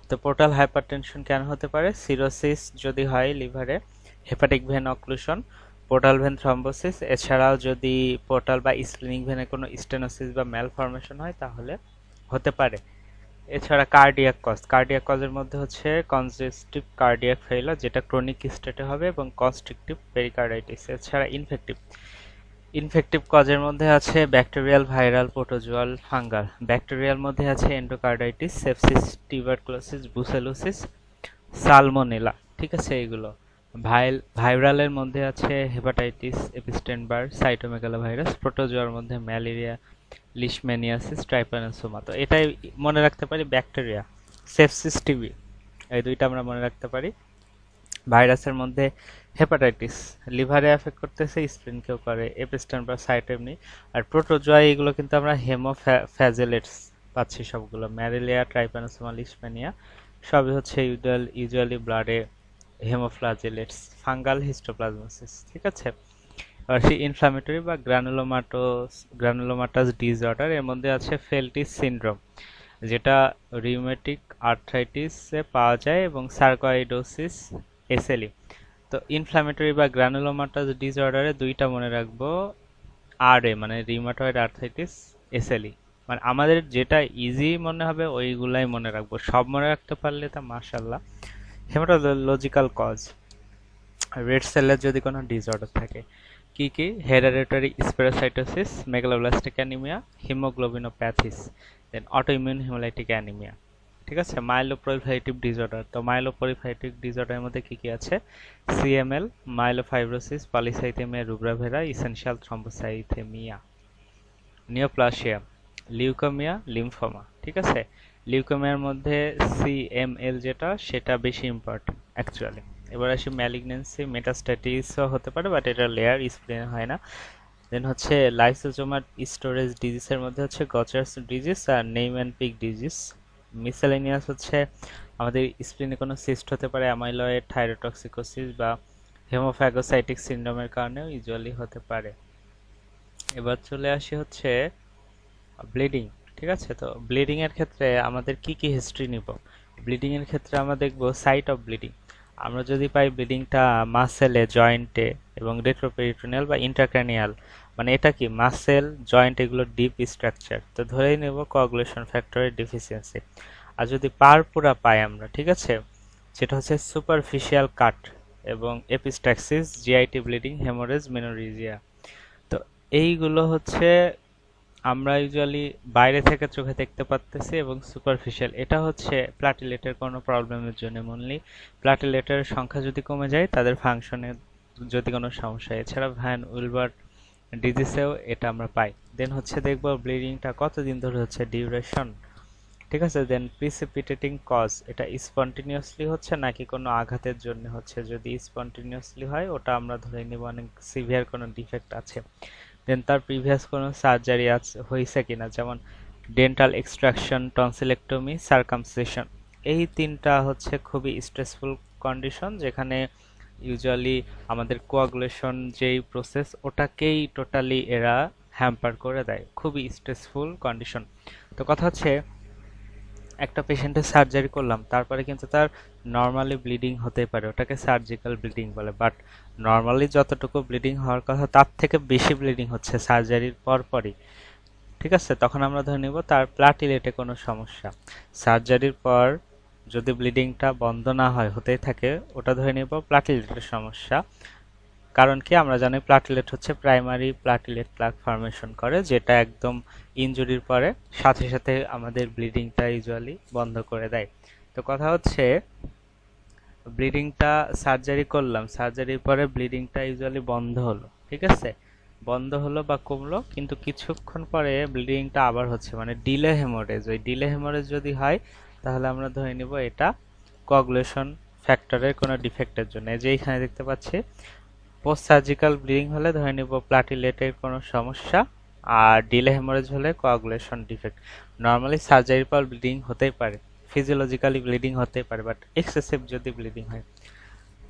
তো পোর্টাল হাইপারটেনশন কেন হতে পারে? সিরোসিস যদি হয় লিভারে, hepatic vein occlusion, portal vein thrombosis, এছাড়াও যদি পোর্টাল বা স্প্লিনিক ভেনে কোনো স্টেনোসিস বা ম্যালফরমেশন হয় তাহলে হতে পারে। এছাড়া কার্ডিয়াক কজের মধ্যে হচ্ছে কনজেস্টিভ কার্ডিয়াক ফেইলার, যেটা ক্রনিক স্টেটে হবে, এবং কনস্ট্রিকটিভ পেরিকার্ডাইটিস। এছাড়া ইনফেক্টিভ কজের মধ্যে আছে bacterial, viral, protozoal, fungal. Bacterial মধ্যে আছে endocarditis, sepsis, tuberculosis, brucellosis, salmonella. ঠিক আছে, এইগুলো। ভাইরালের মধ্যে আছে হেপাটাইটিস, এপিস্টেন-বার, সাইটোমেগালোভাইরাস। প্রোটোজোয়ার মধ্যে ম্যালেরিয়া, লিশম্যানিয়াসিস, ট্রাইপানোসোমা। তো এটাই মনে রাখতে পারি, ব্যাকটেরিয়া। সেপসিস, টিবি, এই দুইটা আমরা মনে রাখতে পারি। ভাইরাসের মধ্যে হেপাটাইটিস লিভারে এফেক্ট করতেছে, স্প্লিনকেও করে, এপিস্টেন বা সাইটেমনি। আর প্রোটোজোয়া এগুলো কিন্তু আমরা হেমোফ্যাজেলেটস পাচ্ছি সবগুলো। ম্যালেরিয়া, ট্রাইপানোসোমা, লিশম্যানিয়া সবই হচ্ছে ইউজুয়ালি ব্লাডে হেমোফ্লাজেলেটস। Fungal, histoplasmosis. ঠিক আছে, আর সেই ইনফ্লামেটরি বা গ্রানুলোমাটাস ডিসঅর্ডার, এর মধ্যে আছে ফেল্টিস সিনড্রোম, যেটা রিউমেটিক আর্থ্রাইটিসে পাওয়া যায়, এবং সার্কোইডোসিস, এসএলই। তো ইনফ্লামেটরি বা গ্রানুলোমাটাস ডিসঅর্ডারে দুইটা মনে রাখবো, আরএ মানে রিউমাটয়েড আর্থ্রাইটিস, এসএলই। মানে আমাদের যেটা ইজি মনে হবে ওইগুলাই মনে রাখবো, সব মনে রাখতে পারলে তা মাশাআল্লাহ। হেমাটোলজিক্যাল কজ, রেড সেলের যদি কোনো ডিসঅর্ডার থাকে। কি কি? Hereditary spherocytosis, megaloblastic anaemia, haemoglobinopathies, then autoimmune haemolytic anaemia. ঠিক আছে, মাইলোপ্রলিফারেটিভ ডিসঅর্ডার। তো মাইলোপ্রলিফারেটিভ ডিসঅর্ডারের মধ্যে কি কি আছে? CML, myelofibrosis, polycythaemia rubra vera, essential thrombocythaemia, neoplasia, leukaemia, lymphoma. ঠিক আছে, লিউকেমিয়ার মধ্যে সিএমএল যেটা, সেটা বেশি ইম্পর্টেন্ট অ্যাকচুয়ালি। এবার আসি ম্যালিগন্যান্সি, মেটাস্ট্যাটিসও হতে পারে, বাট এটা লেয়ার স্প্লিন হয় না। দেন হচ্ছে লাইসোজোমাল স্টোরেজ ডিজিজের মধ্যে হচ্ছে গচার্স ডিজিজ আর নেইম্যান-পিক ডিজিজ। মিসেলেনিয়াস হচ্ছে আমাদের স্প্লিনে কোনো সিস্ট হতে পারে, অ্যামাইলয়েড, থাইরোটক্সিকোসিস বা হেমোফ্যাগোসাইটিক সিনড্রোমের কারণেও ইউজুয়ালি হতে পারে। এবার চলে আসি হচ্ছে ব্লিডিং। ঠিক আছে, তো ব্লিডিং এর ক্ষেত্রে আমাদের কি কি হিস্ট্রি নিব? ব্লিডিং এর ক্ষেত্রে আমরা দেখব সাইট অফ ব্লিডিং। আমরা যদি পাই ব্লিডিংটা মাসেলে, জয়েন্টে এবং রেট্রোপেরিটোনিয়াল বা ইন্ট্রাক্র্যানিয়াল, মানে এটা কি মাসেল, জয়েন্ট, এগুলো ডিপ স্ট্রাকচার, তো ধরেই নেব কোয়াগুলেশন ফ্যাক্টরের ডিফিসিয়েন্সি। আর যদি পারপুরা পাই আমরা, ঠিক আছে, যেটা হচ্ছে সুপারফিশিয়াল কাট এবং এপিস্ট্যাক্সিস, জিআইটি ব্লিডিং, হেমোরেজ, মেনোরিজিয়া। তো এইগুলো হচ্ছে আমরা ইউজুয়ালি বাইরে থেকে চোখে দেখতে পারতেছি, এবং সুপারফিশিয়াল এটা হচ্ছে প্লাটিলেটের কোনো প্রবলেমের জন্য। মনলি প্লাটিলেটের সংখ্যা যদি কমে যায়, তাদের ফাংশনে যদি কোনো সমস্যা। এছাড়া ভ্যান উইলবার ডিজিজেও এটা আমরা পাই। দেন হচ্ছে দেখব ব্লিডিংটা কতদিন ধরে হচ্ছে, ডিউরেশন। ঠিক আছে, দেন প্রিসিপিটেটিং কজ, এটা স্পন্টিনিয়াসলি হচ্ছে নাকি কোনো আঘাতের জন্য হচ্ছে। যদি স্পন্টিনিয়াসলি হয়, ওটা আমরা ধরে নিব অনেক সিভিয়ার কোনো ডিফেক্ট আছে। দেন তার প্রিভিয়াস কোনো সার্জারি হয়েছে কিনা, যেমন ডেন্টাল এক্সট্রাকশন, টনসিলেক্টমি, সার্কামসিশন। এই তিনটা হচ্ছে খুবই স্ট্রেসফুল কন্ডিশন, যেখানে ইউজুয়ালি আমাদের কোয়াগুলেশন যেই প্রসেস, ওটাকেই টোটালি এরা হ্যাম্পার করে দেয়। খুবই স্ট্রেসফুল কন্ডিশন। তো কথা হচ্ছে, একটা পেশেন্টের সার্জারি করলাম, তারপরে কিন্তু তার নর্মালি ব্লিডিং হতে পারে, ওটাকে সার্জিক্যাল ব্লিডিং বলে। বাট নর্মালি যতটুকু ব্লিডিং হওয়ার কথা, তার থেকে বেশি ব্লিডিং হচ্ছে সার্জারির পরপরই। ঠিক আছে, তখন আমরা ধরে নিব তার প্লাটিলেটে কোনো সমস্যা। সার্জারির পর যদি ব্লিডিংটা বন্ধ না হয়, হতেই থাকে, ওটা ধরে নিব প্লাটিলেটের সমস্যা। কারণ কি, আমরা জানি প্লাটিলেট হচ্ছে প্রাইমারি প্লাটিলেট প্লাক ফর্মেশন করে, যেটা একদম ইনজুরির পরে সাথে সাথে আমাদের ব্লিডিংটা ইউজুয়ালি বন্ধ করে দেয়। তো কথা হচ্ছে, ব্লিডিংটা সার্জারি করলাম, সার্জারির পরে ব্লিডিংটা ইউজুয়ালি বন্ধ হলো। ঠিক আছে, বন্ধ হলো বা কমলো, কিন্তু কিছুক্ষণ পরে ব্লিডিংটা আবার হচ্ছে, মানে ডিলে হেমোরেজ। ওই ডিলে হেমোরেজ যদি হয়, তাহলে আমরা ধরে নিব এটা কোয়াগুলেশন ফ্যাক্টরের কোনো ডিফেক্টের জন্য। এই যে এখানে দেখতে পাচ্ছি, পোস্ট সার্জিক্যাল ব্লিডিং হলে ধরে নিব প্লাটিলেটের কোনো সমস্যা, আর ডিলে হেমোরেজ হলে কোয়াগুলেশন ডিফেক্ট। নর্মালি সার্জারির পর ব্লিডিং হতেই পারে, ফিজিওলজিক্যালি ব্লিডিং হতেই পারে, বাট এক্সেসিভ যদি ব্লিডিং হয়।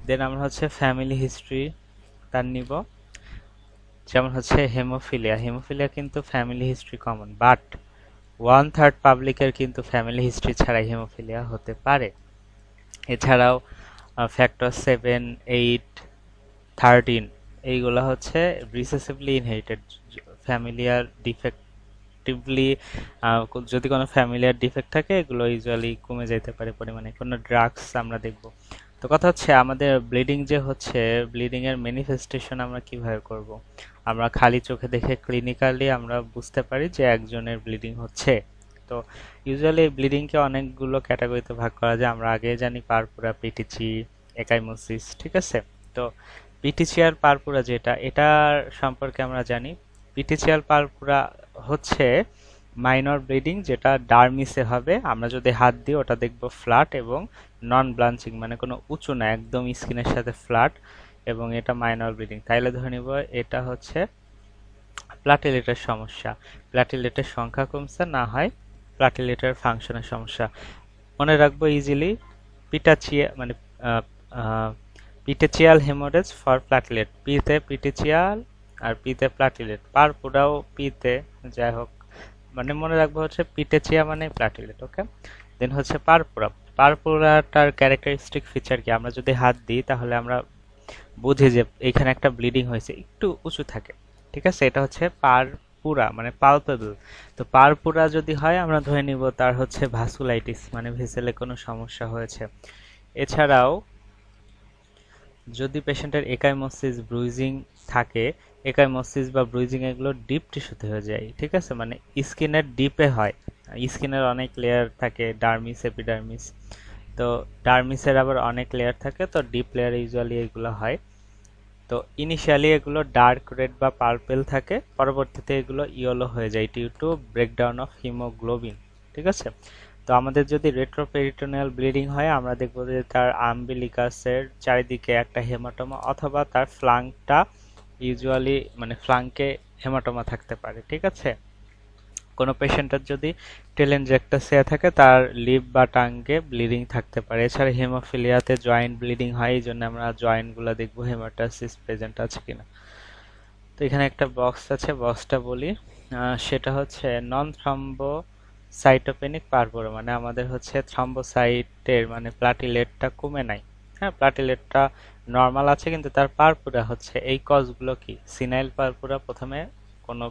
দেন আমরা হচ্ছে ফ্যামিলি হিস্ট্রি তার নিব, যেমন হচ্ছে হেমোফিলিয়া। হেমোফিলিয়া কিন্তু ফ্যামিলি হিস্ট্রি কমন, বাট 1/3 পাবলিকের কিন্তু ফ্যামিলি হিস্ট্রি ছাড়াই হেমোফিলিয়া হতে পারে। এছাড়াও ফ্যাক্টর 7, 8, 13 এইগুলা হচ্ছে রিসেসিভলি ইনহেরিটেড ফ্যামিলিয়ার ডিফেক্টিভলি। যদি কোনো ফ্যামিলিয়ার ডিফেক্ট থাকে এগুলো ইউজুয়ালি কমে যেতে পারে পরিমাণে। কোনো ড্রাগস আমরা দেখব। তো কথা হচ্ছে আমাদের ব্লিডিং যে হচ্ছে, ব্লিডিং এর ম্যানিফেস্টেশন আমরা কিভাবে করব? আমরা খালি চোখে দেখে ক্লিনিক্যালি আমরা বুঝতে পারি যে একজনের ব্লিডিং হচ্ছে। তো ইউজুয়ালি ব্লিডিংকে অনেকগুলো ক্যাটাগরিতে ভাগ করা যায়। আমরা আগে জানি পারপুরা, পিটিচি, একাইমোসিস, ঠিক আছে? তো পিটিচি আর পারপুরা যেটা, এটার সম্পর্কে আমরা জানি। পিটিচি আর পারপুরা হচ্ছে মাইনর ব্লিডিং, যেটা ডার্মিসে হবে। আমরা যদি হাত দিই ওটা দেখব ফ্ল্যাট এবং নন ব্লাঞ্চিং, মানে কোনো উঁচু না, একদম স্কিনের সাথে ফ্ল্যাট, এবং এটা মাইনর ব্লিডিং। তাইলে ধরে নিব এটা হচ্ছে প্লাটিলেটের সমস্যা। প্লাটিলেটের সংখ্যা কমছে, না হয় প্লাটিলেটের ফাংশনের সমস্যা। মনে রাখবো ইজিলি, পিটাচিয়া মানে পিটেচিয়াল হেমোরেজ ফর প্লাটিলেট। পিতে পিটেচিয়াল আর পিতে প্লাটিলেট, পারপুরাও পিতে, যাই হোক মানে মনে রাখবো হচ্ছে পিটেচিয়া মানে প্লাটিলেট। ওকে, দেন হচ্ছে পারপুরা। পারপুরাটার ক্যারেক্টারিস্টিক ফিচার কি? আমরা যদি হাত দিই তাহলে আমরা বুঝি যে এখানে একটা ব্লিডিং হয়েছে, একটু উঁচু থাকে, ঠিক আছে? এটা হচ্ছে পারপুরা মানে পালপেবল। তো পারপুরা যদি হয় আমরা ধরে নিব তার হচ্ছে ভাসকুলাইটিস, মানে ভেসেলে কোনো সমস্যা হয়েছে। এছাড়াও যদি পেশেন্টের একাইমোসিস, ব্রুইজিং থাকে, একাইমোসিস বা ব্রুইজিং এগুলো ডিপ টিস্যুতে হয়ে যায়, ঠিক আছে? মানে স্কিনের ডিপে হয়। স্কিনের অনেক লেয়ার থাকে, ডার্মিস, এপিডার্মিস। তো ডার্মিসের আবার অনেক লেয়ার থাকে, তো ডিপ লেয়ারে ইউজুয়ালি এগুলো হয়। তো ইনিশিয়ালি এগুলো ডার্ক রেড বা পার্পেল থাকে, পরবর্তীতে এগুলো ইয়েলো হয়ে যায় due to breakdown of haemoglobin, ঠিক আছে? তো আমাদের যদি রেট্রোপেরিটোনিয়াল ব্লিডিং হয় আমরা দেখব যে তার আম্বিলিকাসের চারিদিকে একটা হেমাটোমা, অথবা তার ফ্লাঙ্কটা, ইউজুয়ালি মানে ফ্লাঙ্কে হেমাটোমা থাকতে পারে, ঠিক আছে? কোনো পেশেন্টের যদি টেলেনজেক্টাসিয়া থাকে তার লিপ বা টাঙ্গে ব্লিডিং থাকতে পারে। এছাড়া হেমোফিলিয়াতে জয়েন্ট ব্লিডিং হয়, এই জন্য আমরা জয়েন্টগুলো দেখবো হেমাটাসিস প্রেজেন্ট আছে কিনা। তো এখানে একটা বক্স আছে, বক্সটা বলি। সেটা হচ্ছে নন থ্রম্বোসাইটোপেনিক পারপুরা, মানে আমাদের হচ্ছে থ্রম্বোসাইটের মানে প্লাটিলেটটা কমে নাই। হ্যাঁ, প্লাটিলেটটা নর্মাল আছে কিন্তু তার পারপুরা হচ্ছে। এই কজগুলো কি? সিনাইল পারপুরা, প্রথমে কোনো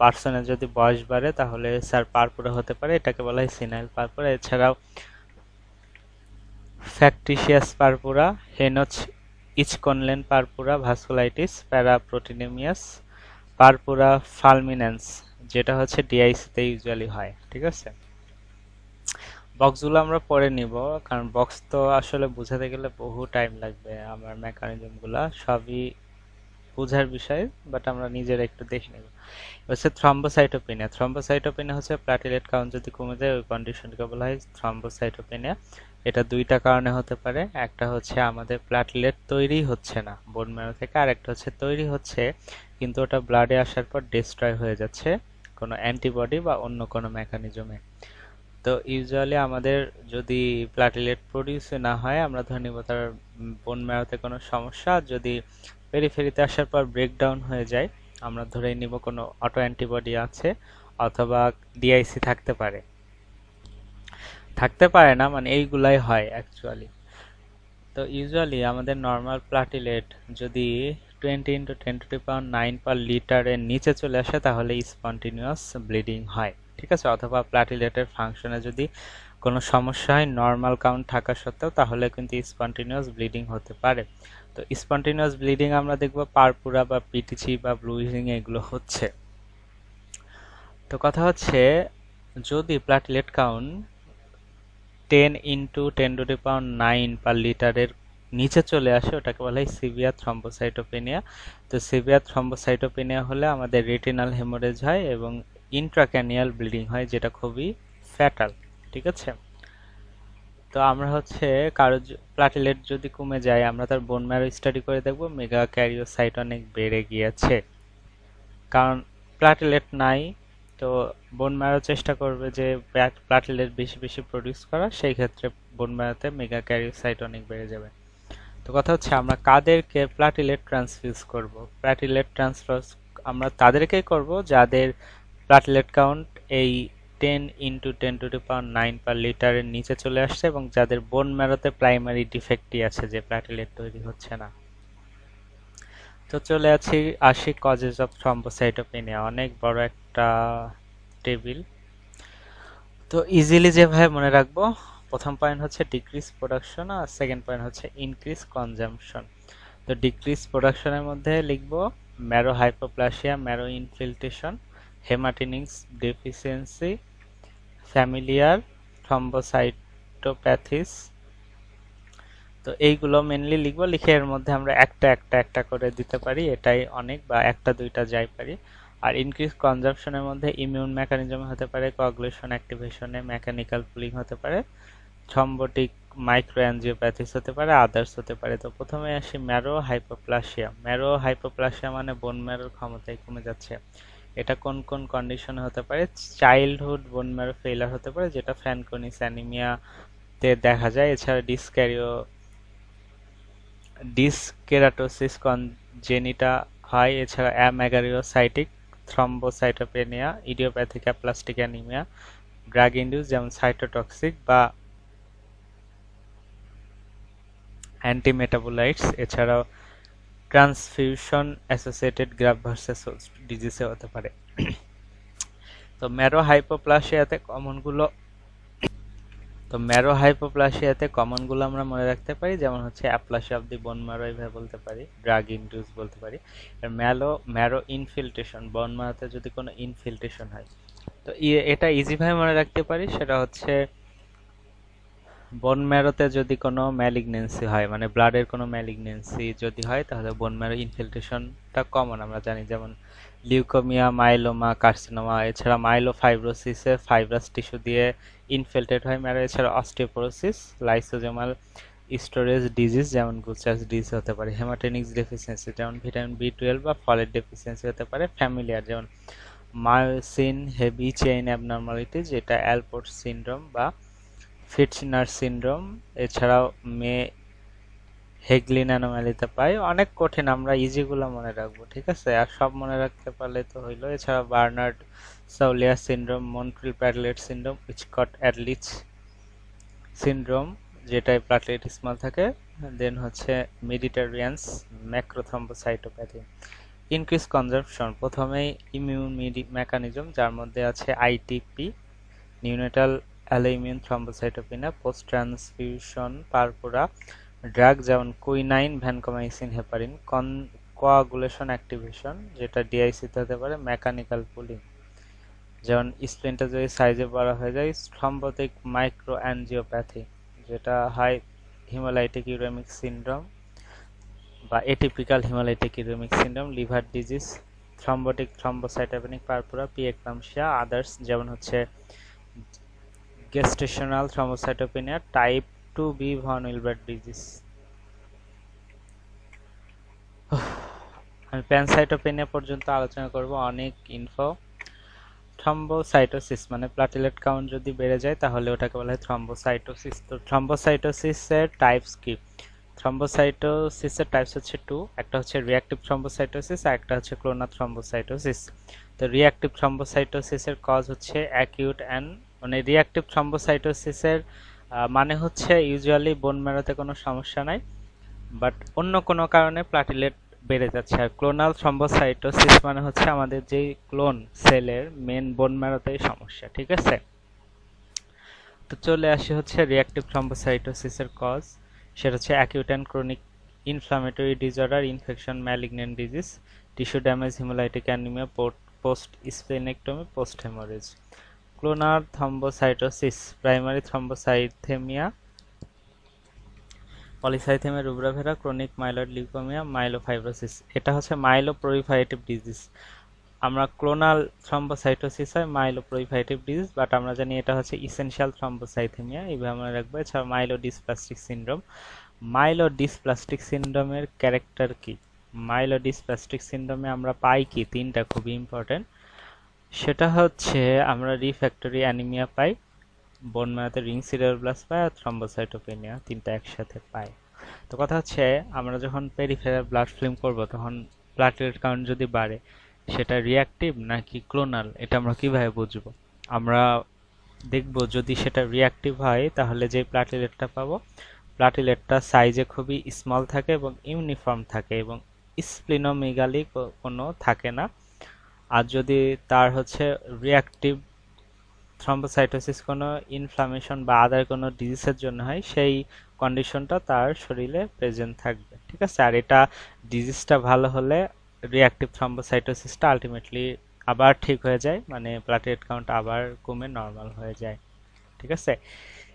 পার্সনের যদি বয়স বাড়ে তাহলে স্যার পারপুরা হতে পারে, এটাকে বলা হয় সিনাইল পারপুরা। এছাড়াও ফ্যাকটিসিয়াস পারপুরা, হেনোচ ইচকনলেন পারপুরা, ভাস্কুলাইটিস, প্যারাপ্রোটিনেমিয়াস পারপুরা ফালমিনেন্স, যেটা হচ্ছে ডিআইসিতে ইউজুয়ালি হয়, ঠিক আছে? বক্সগুলো আমরা পরে নিব, কারণ বক্স তো আসলে বোঝাতে গেলে বহু টাইম লাগবে। আমার মেকানিজমগুলা সবই বোঝার বিষয়, বাট আমরা নিজেরা একটু দেখে নেব। হচ্ছে থ্রম্বোসাইটোপেনিয়া। থ্রম্বোসাইটোপেনিয়া হচ্ছে প্লাটিলেট কাউন্ট যদি কমে যায়, ওই কন্ডিশনকে বলা হয় থ্রম্বোসাইটোপেনিয়া। এটা দুইটা কারণে হতে পারে। একটা হচ্ছে আমাদের প্লাটিলেট তৈরি হচ্ছে না বোন ম্যারো থেকে, আর একটা হচ্ছে তৈরি হচ্ছে কিন্তু ওটা ব্লাডে আসার পর ডিস্ট্রয় হয়ে যাচ্ছে কোনো অ্যান্টিবডি বা অন্য কোনো মেকানিজমে। তো ইউজুয়ালি আমাদের যদি প্লাটিলেট প্রডিউস না হয় আমরা ধরে নিব তার বোন ম্যারোতে কোনো সমস্যা। যদি পেরিফেরিতে আসার পর ব্রেকডাউন হয়ে যায় আমরা ধরে নিব কোনো অটো অ্যান্টিবডি আছে, অথবা ডিআইসি থাকতে পারে। থাকতে পারে না মানে এইগুলাই হয় অ্যাকচুয়ালি। তো ইউজুয়ালি আমাদের নর্মাল প্লাটিলেট যদি 20 × 10⁹ পার লিটারের নিচে চলে আসে তাহলে স্পন্টিনিউয়াস ব্লিডিং হয়, ঠিক আছে? অথবা প্লাটিলেটের ফাংশনে যদি কোনো সমস্যা হয় নর্মাল কাউন্ট থাকা সত্ত্বেও, তাহলে কিন্তু স্পন্টিনিউয়াস ব্লিডিং হতে পারে। তো স্পন্টিনিউয়াস ব্লিডিং আমরা দেখব পারপুরা বা পিটিচি বা ব্লুইজিং এগুলো হচ্ছে। তো কথা হচ্ছে যদি প্লাটিলেট কাউন্ট 10 × 10⁹ পার লিটারের নিচে চলে আসে ওটাকে বলা হয় সিভিয়ার থ্রম্বোসাইটোপেনিয়া। তো সিভিয়ার থ্রম্বোসাইটোপেনিয়া হলে আমাদের রেটিনাল হেমোরেজ হয় এবং ইন্ট্রাক্র্যানিয়াল ব্লিডিং হয়, যেটা খুবই ফ্যাটাল, ঠিক আছে? তো আমরা হচ্ছে কারো প্লাটিলেট যদি কমে যায় আমরা তার বোন ম্যারো স্টাডি করে দেখব মেগা ক্যারিওসাইট অনেক বেড়ে গিয়েছে। কারণ প্লাটিলেট নাই, তো বোন ম্যারো চেষ্টা করবে যে প্লাটিলেট বেশি বেশি প্রডিউস করা, সেই ক্ষেত্রে বোন ম্যারোতে মেগা ক্যারিওসাইট অনেক বেড়ে যাবে। তো কথা হচ্ছে আমরা কাদেরকে প্লাটিলেট ট্রান্সফিউজ করব? প্লাটিলেট ট্রান্সফিউজ আমরা তাদেরকেই করব যাদের প্লাটিলেট কাউন্ট এই 10 × 10⁹ পার লিটারের নিচে চলে আসছে এবং যাদের বোন ম্যারোতে প্রাইমারি ডিফেক্টই আছে যে প্লাটিলেট তৈরি হচ্ছে না। তো তো চলে আসি কজেস অফ থ্রম্বোসাইটোপেনিয়া, অনেক বড় একটা টেবিল। তো ইজিলি যেভাবে মনে রাখবো, প্রথম পয়েন্ট হচ্ছে ডিক্রিজ প্রোডাকশন আর সেকেন্ড পয়েন্ট হচ্ছে ইনক্রিজ কনজাম্পশন। তো ডিক্রিজ প্রোডাকশনের মধ্যে লিখবো marrow hypoplasia, marrow infiltration, haematinics deficiency, familial thrombocytopathies. তো এইগুলো মেনলি লিখবো, লিখে এর মধ্যে আমরা একটা করে দিতে পারি, এটাই অনেক, বা একটা দুইটা যাই পারি। আর ইনক্রিজ কনজাম্পশনের মধ্যে ইমিউন মেকানিজম হতে পারে, কোয়াগুলেশন অ্যাক্টিভেশনে মেকানিক্যাল পুলিং হতে পারে, থ্রম্বোটিক মাইক্রোঅ্যাঞ্জিওপ্যাথিস হতে পারে, আদার্স হতে পারে। তো প্রথমে আসি ম্যারো হাইপোপ্লাসিয়া। ম্যারো হাইপোপ্লাসিয়া মানে বোন ম্যারোর ক্ষমতাই কমে যাচ্ছে। এটা কোন কোন কন্ডিশনে হতে পারে? চাইল্ডহুড বোন ম্যারো ফেইলার হতে পারে, যেটা ফ্যানকোনিস অ্যানিমিয়া তে দেখা যায়। এছাড়া ডিসকেরাটোসিস কনজেনিটা হয়। এছাড়া amegakaryocytic thrombocytopenia, idiopathic aplastic anaemia, drug induce যেমন সাইটোটক্সিক বা অ্যান্টিমেটাবোলাইটস। এছাড়াও transfusion associated graft versus host ডিজিজে হতে পারে। তো ম্যারো হাইপোপ্লাসিয়াতে কমনগুলো আমরা মনে রাখতে পারি, যেমন হচ্ছে aplasia of the bone marrow এইভাবে বলতে পারি, ড্রাগ ইনডিউস বলতে পারি। আর ম্যারো ইনফিল্ট্রেশন, বোন ম্যারোতে যদি কোনো ইনফিল্ট্রেশন হয়, তো এটা ইজি ভাবে মনে রাখতে পারি, সেটা হচ্ছে বোন ম্যারোতে যদি কোনো ম্যালিগনেন্সি হয়, মানে ব্লাডের কোনো ম্যালিগনেন্সি যদি হয়, তাহলে বোন ম্যারো ইনফিল্ট্রেশনটা কমন আমরা জানি, যেমন লিউকোমিয়া, মাইলোমা, কার্সিনোমা। এছাড়া মাইলোফাইব্রোসিসে ফাইব্রাস টিস্যু দিয়ে ইনফিল্ট্রেট হয় ম্যারো। এছাড়া অস্টিওপোরোসিস, লাইসোজোমাল স্টোরেজ ডিজিজ যেমন গুচাস ডিজিজ হতে পারে। হেমাটোনিক্স ডেফিসিয়েন্সি যেমন ভিটামিন বি 12 বা ফলেট ডেফিসিয়েন্সি হতে পারে। ফ্যামিলিয়ার যেমন মায়োসিন হেভি চেইন অ্যাবনর্মালিটি, যেটা অ্যালপোর্ট সিনড্রোম বা ফিটজনার সিনড্রোম। এছাড়াও হেগলিন অ্যানোমালিতে পাই। অনেক কঠিন, আমরা ইজিগুলো মনে রাখবো, ঠিক আছে? আর সব মনে রাখতে পারলে তো হইলো। এছাড়া Bernard Soulier syndrome, Montreal platelet syndrome, Wiskott Aldrich syndrome, যেটায় প্লাটেলেট স্মল থাকে। দেন হচ্ছে মেডিটেরিয়ানস ম্যাক্রোথ্রম্বোসাইটোপ্যাথি। ইনক্রিজ কনজাম্পশন, প্রথমেই ইমিউন মেকানিজম, যার মধ্যে আছে ITP, neonatal alloimmune thrombocytopenia, post transfusion purpura, drug যেমন quinine, vancomycin, heparin, coagulation activation, যেটা ডিআইসিতে হতে পারে, মেকানিক্যাল পুলিং, যেমন স্প্লিনটা যদি সাইজে বড় হয়ে যায়, থ্রম্বোটিক মাইক্রোঅ্যাঞ্জিওপ্যাথি, যেটা হয় হিমোলাইটিক ইউরেমিক সিনড্রোম বা atypical haemolytic uraemic syndrome, liver disease, thrombotic thrombocytopenic purpura, preeclampsia, others যেমন হচ্ছে gestational thrombocytopenia, type 2B von Willebrand disease. আমি প্যানসাইটোপেনিয়া পর্যন্ত আলোচনা করব, অনেক ইনফো। থ্রম্বোসাইটোসিস মানে প্লাটেলেট কাউন্ট যদি বেড়ে যায়, তাহলে ওটাকে বলা হয় থ্রম্বোসাইটোসিস। তো থ্রম্বোসাইটোসিসের টাইপস কি? থ্রম্বোসাইটোসিসের টাইপস হচ্ছে টু, একটা হচ্ছে রিঅ্যাক্টিভ থ্রম্বোসাইটোসিস আর একটা হচ্ছে ক্লোনার থ্রম্বোসাইটোসিস। তো রিঅ্যাক্টিভ থ্রম্বোসাইটোসিসের কজ হচ্ছে অ্যাকিউট অ্যান্ড, মানে রিঅ্যাক্টিভ থ্রম্বোসাইটোসিসের মানে হচ্ছে ইউজুয়ালি বোন ম্যারোতে কোনো সমস্যা নাই, বাট অন্য কোনো কারণে প্লাটিলেট বেড়ে যাচ্ছে। আর ক্লোনাল থ্রম্বোসাইটোসিস মানে হচ্ছে আমাদের যেই ক্লোন সেলের মেন বোন ম্যারোতেই সমস্যা, ঠিক আছে? তো চলে আসি হচ্ছে রিঅ্যাক্টিভ থ্রম্বোসাইটোসিসের কজ, সেটা হচ্ছে acute and chronic inflammatory disorder, infection, malignant disease, tissue damage, haemolytic anaemia, post splenectomy, post haemorrhage. Clonal thrombocytosis, primary thrombocythaemia, polycythaemia rubra vera, chronic myeloid leukaemia, myelofibrosis. এটা হচ্ছে মাইলোপ্রলিফারেটিভ ডিজিজ। আমরা ক্লোনাল থ্রম্বোসাইটোসিস হয় মাইলোপ্রলিফারেটিভ ডিজিজ, বাট আমরা জানি এটা হচ্ছে ইসেনশিয়াল থ্রম্বোসাইথেমিয়া, এইভাবে আমরা রাখবো। এছাড়া মাইলোডিসপ্লাস্টিক সিনড্রোম। মাইলোডিসপ্লাস্টিক সিনড্রোমের ক্যারেক্টার কি? মাইলোডিসপ্লাস্টিক সিনড্রোমে আমরা পাই কি? তিনটা খুবই ইম্পর্টেন্ট। সেটা হচ্ছে আমরা রিফ্র্যাক্টরি অ্যানিমিয়া পাই, বোন ম্যারোতে রিং সিডারোব্লাস্ট পাই, আর থ্রম্বোসাইটোপেনিয়া, তিনটা একসাথে পাই। তো কথা হচ্ছে আমরা যখন পেরিফেরাল ব্লাড ফিল্ম করব, তখন প্লাটেলেট কাউন্ট যদি বাড়ে, সেটা রিঅ্যাক্টিভ নাকি ক্লোনাল, এটা আমরা কিভাবে বুঝবো? আমরা দেখব যদি সেটা রিঅ্যাক্টিভ হয়, তাহলে যে প্লাটেলেটটা পাবো, প্লাটেলেটটা সাইজে খুবই স্মল থাকে এবং ইউনিফর্ম থাকে, এবং স্প্লিনোমেগালি কোনো থাকে না। আর যদি তার হচ্ছে রিঅ্যাক্টিভ থ্রম্বোসাইটোসিস কোনো ইনফ্লামেশন বা আদার কোনো ডিজিজের জন্য হয়, সেই কন্ডিশনটা তার শরীরে প্রেজেন্ট থাকবে, ঠিক আছে। আর এটা ডিজিজটা ভালো হলে রিঅ্যাক্টিভ থ্রম্বোসাইটোসিসটা আলটিমেটলি আবার ঠিক হয়ে যায়, মানে প্লাটেলেট কাউন্ট আবার কমে নর্মাল হয়ে যায়, ঠিক আছে।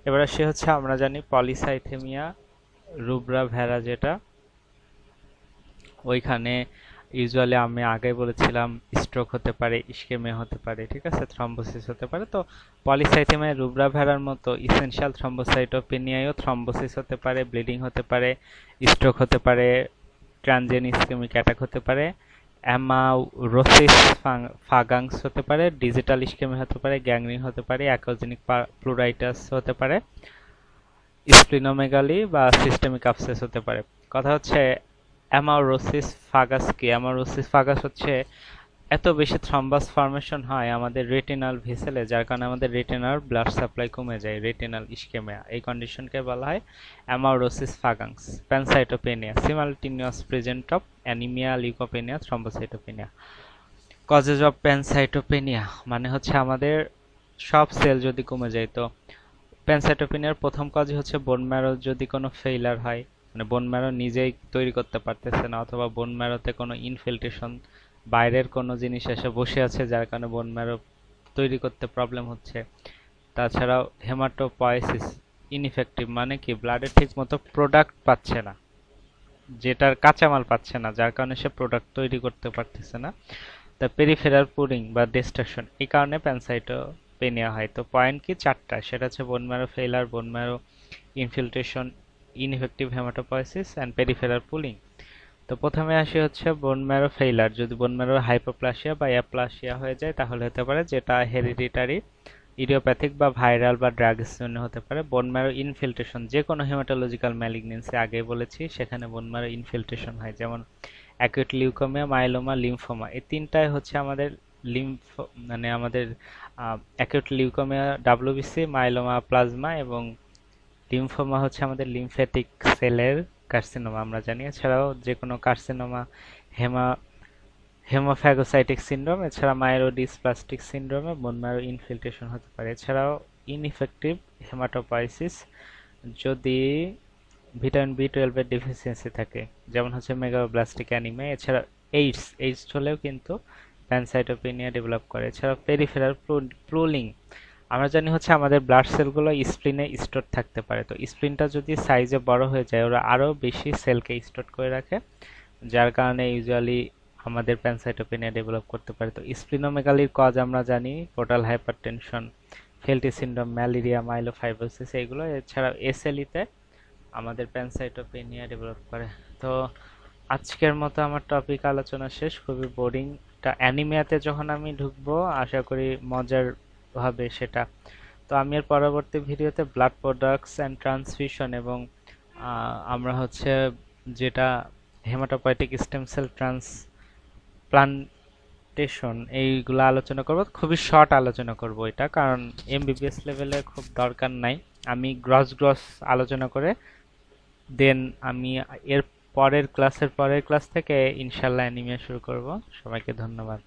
এবার সে হচ্ছে আমরা জানি পলিসাইথেমিয়া রুব্রা ভেরা, যেটা ওইখানে ইউজুয়ালি আমি আগে বলেছিলাম স্ট্রোক হতে পারে, ইসকেমিয়া হতে পারে, ঠিক আছে, থ্রম্বোসিস হতে পারে। তো পলিসাইথেমিয়া রুব্রা ভেরার মতো ইসেনশিয়াল থ্রম্বোসাইটোপেনিয়ায়ও থ্রম্বোসিস হতে পারে, ব্লিডিং হতে পারে, স্ট্রোক হতে পারে, ট্রানজিয়েন্ট ইসকেমিক অ্যাটাক হতে পারে, অ্যামাউরোসিস ফাগাংস হতে পারে, ডিজিটাল ইসকেমিয়া হতে পারে, গ্যাংগ্রিন হতে পারে, অ্যাকোজেনিক প্লুরাইটাস হতে পারে, স্প্লিনোমেগালি বা সিস্টেমিক আপসেস হতে পারে। কথা হচ্ছে অ্যামাউরোসিস ফাগাস কি? অ্যামাউরোসিস ফাগাস হচ্ছে এত বেশি থ্রম্বাস ফর্মেশন হয় আমাদের রেটিনাল ভেসেলে, যার কারণে আমাদের রেটিনার ব্লাড সাপ্লাই কমে যায়, রেটিনাল ইসকেমিয়া। এই কন্ডিশনকে বলা হয় amaurosis fugax. Pancytopenia simultaneous present of anaemia, leukopenia, thrombocytopenia. Causes of pancytopenia মানে হচ্ছে আমাদের সব সেল যদি কমে যায়। তো প্যানসাইটোপেনিয়ার প্রথম কাজই হচ্ছে বোন ম্যারো যদি কোনো ফেইলার হয়, মানে বোন ম্যারো নিজেই তৈরি করতে পারতেছে না, অথবা বোন ম্যারোতে কোনো ইনফিল্ট্রেশন, বাইরের কোনো জিনিস এসে বসে আছে যার কারণে বোন ম্যারো তৈরি করতে প্রবলেম হচ্ছে। তাছাড়াও হেমাটোপয়েসিস ইনইফেক্টিভ, মানে কি ব্লাডের ঠিক মতো প্রোডাক্ট পাচ্ছে না, যেটার কাঁচামাল পাচ্ছে না, যার কারণে সে প্রোডাক্ট তৈরি করতে পারতেছে না। তা পেরিফেরাল পুরিং বা ডিস্ট্রাকশন, এই কারণে প্যানসাইটোপেনিয়া হয়। তো পয়েন্ট কি চারটা, সেটা হচ্ছে bone marrow failure, bone marrow infiltration, ineffective haematopoiesis and peripheral pooling. তো প্রথমে আসি হচ্ছে বোন ম্যারো ফেইলার। যদি বোন ম্যারো হাইপোপ্লাসিয়া বা অ্যাপ্লাসিয়া হয়ে যায় তাহলে হতে পারে, যেটা হেরিডিটারি, ইডিওপ্যাথিক বা ভাইরাল বা ড্রাগের জন্য হতে পারে। বোন ম্যারো ইনফিল্ট্রেশন, যে কোনো হেমাটোলজিক্যাল ম্যালিগনেন্সি, আগে বলেছি, সেখানে বোন ম্যারো ইনফিল্ট্রেশন হয়, যেমন অ্যাকিউট লিউকেমিয়া, মাইলোমা, লিম্ফোমা। এই তিনটাই হচ্ছে আমাদের লিম্ফ, মানে আমাদের acute leukaemia WBC, myeloma plasma, এবং লিম্ফোমা হচ্ছে আমাদের লিম্ফ্যাটিক সেলের কার্সিনোমা আমরা জানি। এছাড়াও যে কোনো কার্সিনোমা, হেমা হেমোফ্যাগোসাইটিক সিনড্রোম, এছাড়া মাইলোডিসপ্লাস্টিক সিনড্রোমে বোন ম্যারো ইনফিল্ট্রেশন হতে পারে। এছাড়াও ইনইফেক্টিভ হেমাটোপয়েসিস যদি ভিটামিন বি 12 এর ডেফিসিয়েন্সি থাকে, যেমন হচ্ছে মেগালোব্লাস্টিক অ্যানিমিয়া। এছাড়া এইডস হলেও কিন্তু প্যানসাইটোপেনিয়া ডেভেলপ করে। এছাড়া পেরিফেরাল প্লুলিং, আমরা জানি হচ্ছে আমাদের ব্লাড সেলগুলো স্প্লিনে স্টোর থাকতে পারে। তো স্প্লিনটা যদি সাইজে বড় হয়ে যায়, ওরা আরো বেশি সেলকে স্টোর করে রাখে, যার কারণে ইউজুয়ালি আমাদের প্যানসাইটোপেনিয়া ডেভেলপ করতে পারে। তো স্প্লিনোমেগালির কজ আমরা জানি portal hypertension, Felty syndrome, malaria, myelofibrosis, এগুলো। এছাড়াও এসএলইতে আমাদের প্যানসাইটোপেনিয়া ডেভেলপ করে। তো আজকের মতো আমার টপিক আলোচনা শেষ। খুবই বোরিং একটা অ্যানিমিয়াতে যখন আমি ঢুকবো, আশা করি মজার হবে সেটা। তো আমি এর পরবর্তী ভিডিওতে ব্লাড প্রোডাক্টস অ্যান্ড ট্রান্সফিউশন এবং আমরা হচ্ছে যেটা হেমাটোপয়েটিক স্টেম সেল ট্রান্সপ্লান্টেশন, এইগুলো আলোচনা করব। খুবই শর্ট আলোচনা করব এটা, কারণ এমবিবিএস লেভেলে খুব দরকার নাই। আমি গ্রস আলোচনা করে দেন আমি এর পরের ক্লাস থেকে ইনশাল্লাহ অ্যানিমিয়া শুরু করব। সবাইকে ধন্যবাদ।